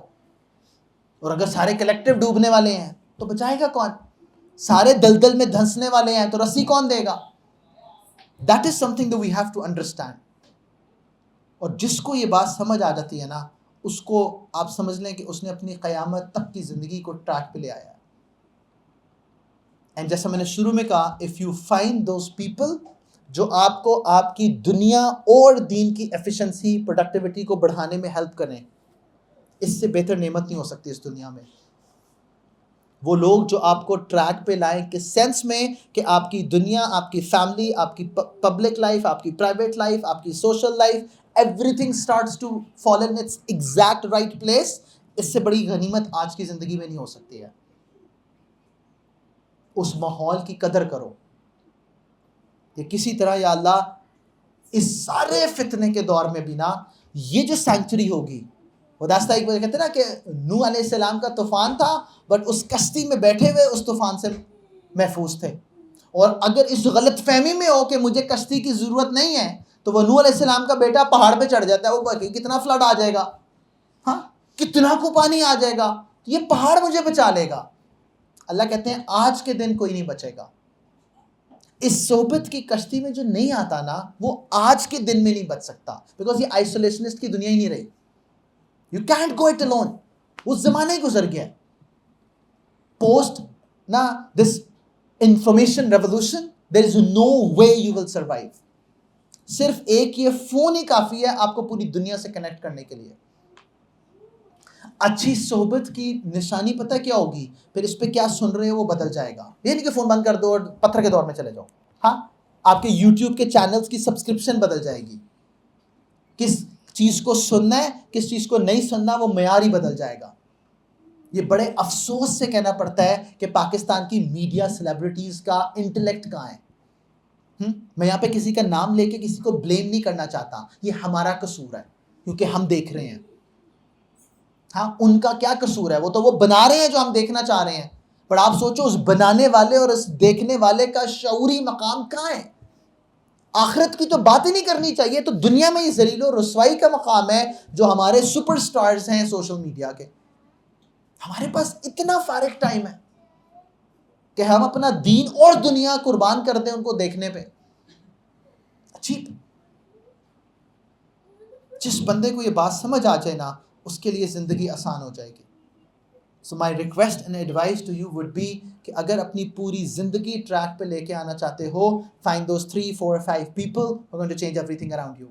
اور اگر سارے کلیکٹیو ڈوبنے والے ہیں تو بچائے گا کون؟ سارے دلدل میں دھنسنے والے ہیں تو رسی کون دے گا؟ That is something that we have to understand. اور جس کو یہ بات سمجھ آ جاتی ہے نا، اس کو آپ سمجھ لیں کہ اس نے اپنی قیامت تک کی زندگی کو ٹریک پہ لے آیا ہے. اینڈ جیسا میں نے شروع میں کہا، if you find those people جو آپ کو آپ کی دنیا اور دین کی ایفیشنسی، پروڈکٹیوٹی کو بڑھانے میں ہیلپ کریں، اس سے بہتر نعمت نہیں ہو سکتی اس دنیا میں. وہ لوگ جو آپ کو ٹریک پہ لائیں، کس سینس میں؟ کہ آپ کی دنیا، آپ کی فیملی، آپ کی پبلک لائف، آپ کی پرائیویٹ لائف، آپ کی social life, everything starts to fall in its exact right place. اس سے بڑی غنیمت آج کی زندگی میں نہیں ہو سکتی ہے. اس ماحول کی قدر کرو کہ کسی طرح یا اللہ اس سارے فتنے کے دور میں بھی نا، یہ جو سینچری ہوگی، وہ داستہ ایک بار کہتے ہیں نا کہ نوح علیہ السلام کا طوفان تھا، بٹ اس کشتی میں بیٹھے ہوئے اس طوفان سے محفوظ تھے. اور اگر اس غلط فہمی میں ہو کہ مجھے کشتی کی ضرورت نہیں ہے، تو وہ نوح علیہ السلام کا بیٹا پہاڑ پہ چڑھ جاتا ہے، وہ کتنا فلڈ آ جائے گا، ہاں کتنا کو پانی آ جائے گا، یہ پہاڑ مجھے بچا لے گا. اللہ کہتے ہیں آج کے دن کوئی نہیں بچے گا. اس صحبت کی کشتی میں جو نہیں آتا نا، وہ آج کے دن میں نہیں بچ سکتا، بیکاز یہ آئسولیشنسٹ کی دنیا ہی نہیں رہی. You can't go it alone. وہ زمانہ ہی گزر گیا. Post نا this information revolution, there is no way you will survive. صرف ایک یہ فون ہی کافی ہے آپ کو پوری دنیا سے کنیکٹ کرنے کے لیے. اچھی صحبت کی نشانی پتہ کیا ہوگی؟ پھر اس پہ کیا سن رہے ہو وہ بدل جائے گا. یہ نہیں کہ فون بند کر دو اور پتھر کے دور میں چلے جاؤ. ہاں، آپ کے یوٹیوب کے چینلز کی سبسکرپشن بدل جائے گی. کس چیز کو سننا ہے، کس چیز کو نہیں سننا، وہ معیار ہی بدل جائے گا. یہ بڑے افسوس سے کہنا پڑتا ہے کہ پاکستان کی میڈیا سیلیبریٹیز کا انٹلیکٹ کہاں ہے. میں یہاں پہ کسی کا نام لے کے کسی کو بلیم نہیں کرنا چاہتا، یہ ہمارا قصور ہے کیونکہ ہم دیکھ رہے ہیں. ہاں، ان کا کیا قصور ہے؟ وہ تو وہ بنا رہے ہیں جو ہم دیکھنا چاہ رہے ہیں. پر آپ سوچو اس بنانے والے اور اس دیکھنے والے کا شعوری مقام کہاں ہے؟ آخرت کی تو بات ہی نہیں کرنی چاہیے. تو دنیا میں یہ ذلیل و رسوائی کا مقام ہے جو ہمارے سپر سٹارز ہیں سوشل میڈیا کے. ہمارے پاس اتنا فارغ ٹائم ہے کہ ہم اپنا دین اور دنیا قربان کر دیں ان کو دیکھنے پہ. عجیب. جس بندے کو یہ بات سمجھ آ جائے نا، اس کے لیے زندگی آسان ہو جائے گی. So my request and advice to you would be کہ اگر اپنی پوری زندگی ٹریک پہ لے کے آنا چاہتے ہو، find those 3, 4 or 5 people who are going to change everything around you.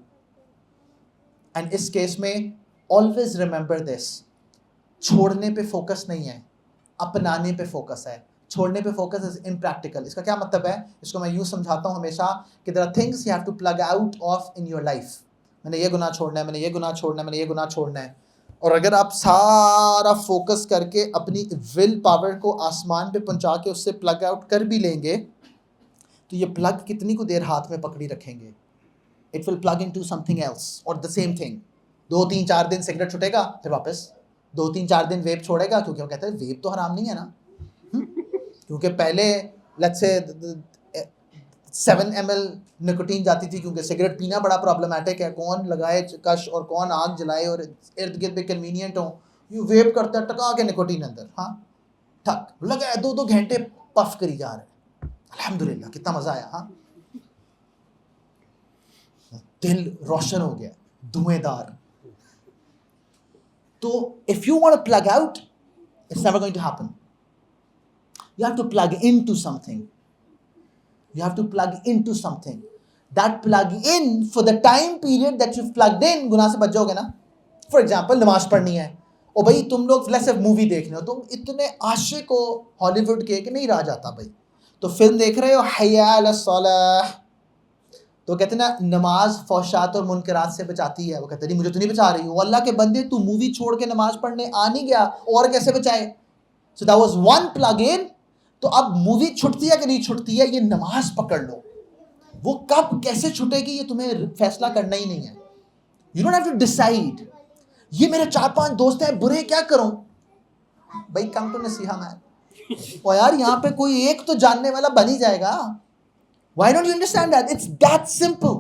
And اس کیس میں always remember this، چھوڑنے پہ فوکس نہیں ہے، اپنانے پہ فوکس ہے. چھوڑنے پہ فوکس از امپریکٹیکل. اس کا کیا مطلب ہے؟ اس کو میں یوں سمجھاتا ہوں ہمیشہ کہ there are things you have to plug out of in your life. میں نے یہ گناہ چھوڑنا ہے، میں نے یہ گناہ چھوڑنا ہے، میں نے یہ گناہ چھوڑنا ہے. اور اگر آپ سارا فوکس کر کے اپنی ول پاور کو آسمان پہ پہنچا کے اس سے پلگ آؤٹ کر بھی لیں گے تو یہ پلگ کتنی کو دیر ہاتھ میں پکڑی رکھیں گے؟ It will plug into something else. اور دا سیم تھنگ 2-3-4 دن سگریٹ چھٹے گا، پھر واپس 2-3-4 دن ویپ چھوڑے گا، کیونکہ وہ کہتے ہیں ویپ تو حرام نہیں ہے نا. کیونکہ پہلے لیٹس سے 7 ml نکوٹین جاتی تھی، کیونکہ سگریٹ پینا بڑا پرابلمٹک ہے، کون لگائے کش اور کون آگ جلائے اور ارد گرد پہ کنوینئنٹ ہوں. یوں ویپ کرتا ہے ٹکا کے نکوٹین اندر، ہاں ٹھک لگا 2 گھنٹے پف کری جا رہے. الحمدللہ کتنا مزہ آیا، ہاں دل روشن ہو گیا، دھویں دار. تو if you want to plug out, it's never going to happen. You have to plug into something. You have to plug into something. That plug in, for the time period that you've plugged in, گناہ سے بچ جاؤ گے نا. For example, نماز پڑھنی ہے، اور بھائی تم لوگ لیٹس سے مووی دیکھ رہے ہو، تم اتنے عاشق ہو ہالی ووڈ کے کہ نہیں رہا جاتا بھائی. تو فلم دیکھ رہے ہو حی علی الصلاۃ، تو کہتے ہیں نا نماز فحشات اور منکرات سے بچاتی ہے. وہ کہتے ہیں مجھے تو نہیں بچا رہی. وہ اللہ کے بندے تو مووی چھوڑ کے نماز پڑھنے آ نہیں گیا، اور کیسے بچائے؟ So that was one plug in. تو اب مووی چھٹتی ہے کہ نہیں چھٹتی ہے، یہ نماز پکڑ لو. وہ کب کیسے چھٹے گی یہ تمہیں فیصلہ کرنا ہی نہیں ہے. You don't have to decide. یہ میرے 4-5 دوست ہیں برے، کیا کروں؟ بھائی کم تو نصیحہ میں اور یار یہاں پہ کوئی ایک تو جاننے والا بن ہی جائے گا. Why don't you understand that? It's that simple.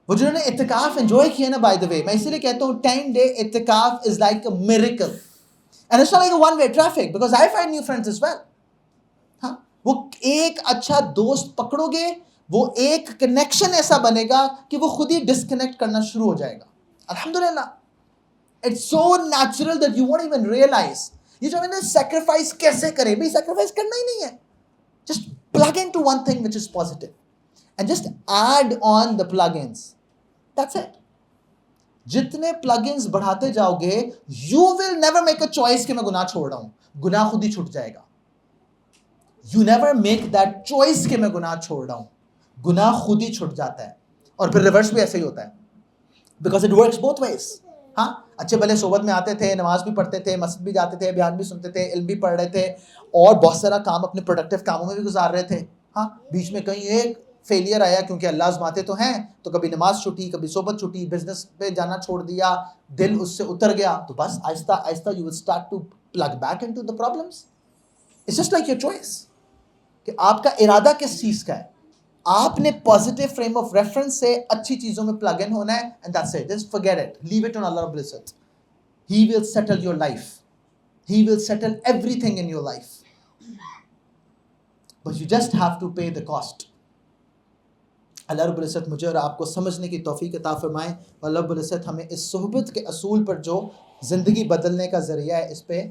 وہ جنہوں نے اعتکاف انجوائے کیا نا، بائی دا وے میں اسی لیے کہتا ہوں 10 day اعتکاف is like a miracle. And it's not like a one way traffic, because I find new friends as well. ہاں وہ ایک اچھا دوست پکڑو گے، وہ ایک کنیکشن ایسا بنے گا کہ وہ خود ہی ڈسکنیکٹ کرنا شروع ہو جائے گا. الحمدللہ it's so natural that you won't even realise. یہ جو میں نے سیکریفائس کیسے کرے، بھائی سیکریفائس کرنا ہی نہیں ہے. Just plug into one thing which is positive and just add on the plugins. That's it. جتنے plugins بڑھاتے جاؤ گے you will never make a choice کہ میں گناہ چھوڑ رہا ہوں، گناہ خود ہی چھوٹ جائے گا. You never make that choice کہ میں گناہ چھوڑ رہا ہوں، گناہ خود ہی چھٹ جاتا ہے. اور پھر ریورس بھی ایسے ہی ہوتا ہے because it works both ways. ہاں اچھے بھلے صحبت میں آتے تھے، نماز بھی پڑھتے تھے، مسجد بھی جاتے تھے، بیان بھی سنتے تھے، علم بھی پڑھ رہے تھے، اور بہت سارا کام اپنے پروڈکٹیو کاموں میں بھی گزار رہے تھے. ہاں بیچ میں کہیں ایک فیلئر آیا، کیونکہ اللہ آزماتے تو ہیں، تو کبھی نماز چھوٹی، کبھی صحبت چھوٹی، بزنس پہ جانا چھوڑ دیا، دل اس سے اتر گیا، تو بس آہستہ آہستہ you will start to plug back into the problems. It's just like your choice کہ آپ کا ارادہ کس چیز کا ہے. آپ نے پازیٹیو فریم آف ریفرنس سے اچھی چیزوں میں پلگ ان ہونا ہے and that's it. Just forget it. Leave it on Allah Rabbul Izzat. He will settle your life. He will settle everything in your life. But you just have to pay the cost. اللہ رب العزت مجھے اور آپ کو سمجھنے کی توفیق عطا فرمائے. اللہ رب العزت ہمیں اس صحبت کے اصول پر جو زندگی بدلنے کا ذریعہ ہے اس پہ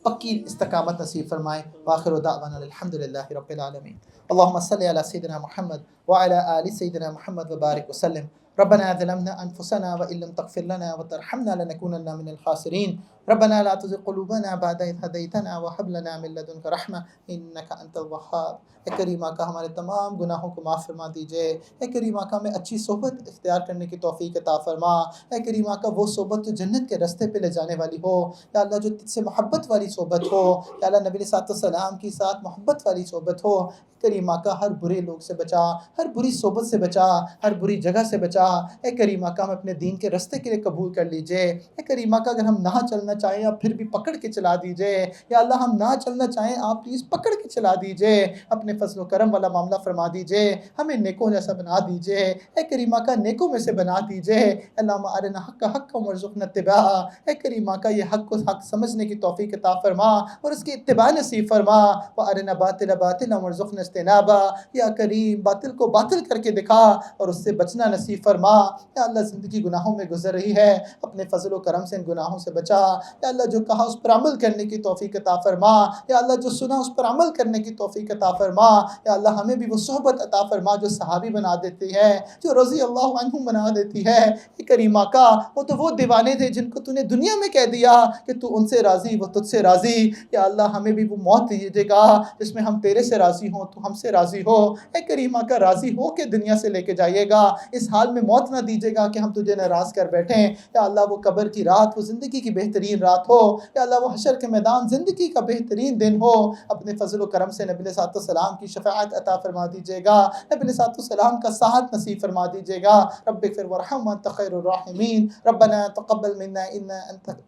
پکی استقامت نصیب فرمائے. وآخر دعوانا الحمدللہ رب العالمین. اللهم صل على سيدنا محمد وعلى آل سيدنا محمد وبارك وسلم. ربنا ظلمنا أنفسنا وإن لم تغفر لنا وترحمنا لنكونن من الخاسرين. ربنا لا تزغ قلوبنا بعد إذ هديتنا وهب لنا من لدنك رحمة إنك أنت الوهاب. اے کریم آقا ہمارے تمام گناہوں کو معاف فرما دیجئے. اے کریم آقا ہمیں اچھی صحبت اختیار کرنے کی توفیق عطا فرما. اے کریم آقا وہ صحبت جو جنت کے رستے پہ لے جانے والی ہو، یا اللہ جو تجھ سے محبت والی صحبت ہو، یا اللہ نبی صلی اللہ علیہ وسلم کی ساتھ محبت والی صحبت ہو. کریم آقا ہر برے لوگ سے بچا، ہر بری صحبت سے بچا، ہر بری جگہ سے بچا. اے کریم آقا ہم اپنے دین کے رستے کے لیے قبول کر لیجئے. اے کریم آقا اگر ہم نہ چلنا چاہیں آپ پھر بھی پکڑ کے چلا دیجئے. یا اللہ ہم نہ چلنا چاہیں آپ پلیز پکڑ کے چلا دیجئے. اپنے فضل و کرم والا معاملہ فرما دیجئے. ہمیں نیکوں جیسا بنا دیجئے. اے کریم آقا نیکوں میں سے بنا دیجئے. اللہم ارنا حق حقا وارزقنا اتباعہ. اے کریم آقا یہ حق کو حق سمجھنے کی توفیق عطا فرما اور اس کی اتباع نصیب فرما. وارنا باطلا باطلا وارزقنا اجتنابہ. یا کریم باطل کو باطل کر کے دکھا اور اس سے بچنا نصیب فرما. یا اللہ زندگی گناہوں میں گزر رہی ہے، اپنے فضل و کرم سے ان گناہوں سے بچا. یا اللہ جو کہا اس پر عمل کرنے کی توفیق عطا فرما، یا اللہ جو سنا اس پر عمل کرنے کی توفیق عطا فرما، یا اللہ ہمیں بھی وہ صحبت عطا فرما جو صحابی بنا دیتی ہے، جو رضی اللہ عنہم بنا دیتی ہے۔ اے کریم آقا، وہ دیوانے تھے جن کو تو نے دنیا میں کہہ دیا کہ تو ان سے راضی، وہ تجھ سے راضی۔ یا اللہ ہمیں بھی وہ موت دیجیے گا جس میں ہم تیرے سے راضی ہوں، تو ہم سے راضی ہو۔ اے کریم آقا، راضی ہو کے دنیا سے لے کے جائیے گا، اس حال میں موت نہ دیجیے گا کہ ہم تجھے ناراض کر بیٹھیں۔ یا اللہ وہ قبر کی رات، وہ زندگی کی بہترین رات ہو، یا اللہ وہ حشر کے میدان زندگی کا بہترین دن ہو۔ اپنے فضل و کرم سے نبی صلی اللہ علیہ وسلم کی شفاعت عطا فرما دیجیے گا، نبی صلی اللہ علیہ وسلم کا ساتھ نصیب فرما دیجیے گا۔ رب اغفر وارحم وانت خیر الراحمین، ربنا تقبل منا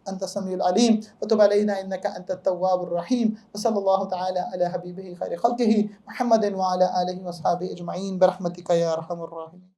انت السمیع العلیم وتب علینا انک انت التواب الرحیم، وصلی اللہ تعالی علی حبیبہ خیر خلقہ محمد وعلی آلہ وصحبہ اجمعین برحمتک یا ارحم الراحمین۔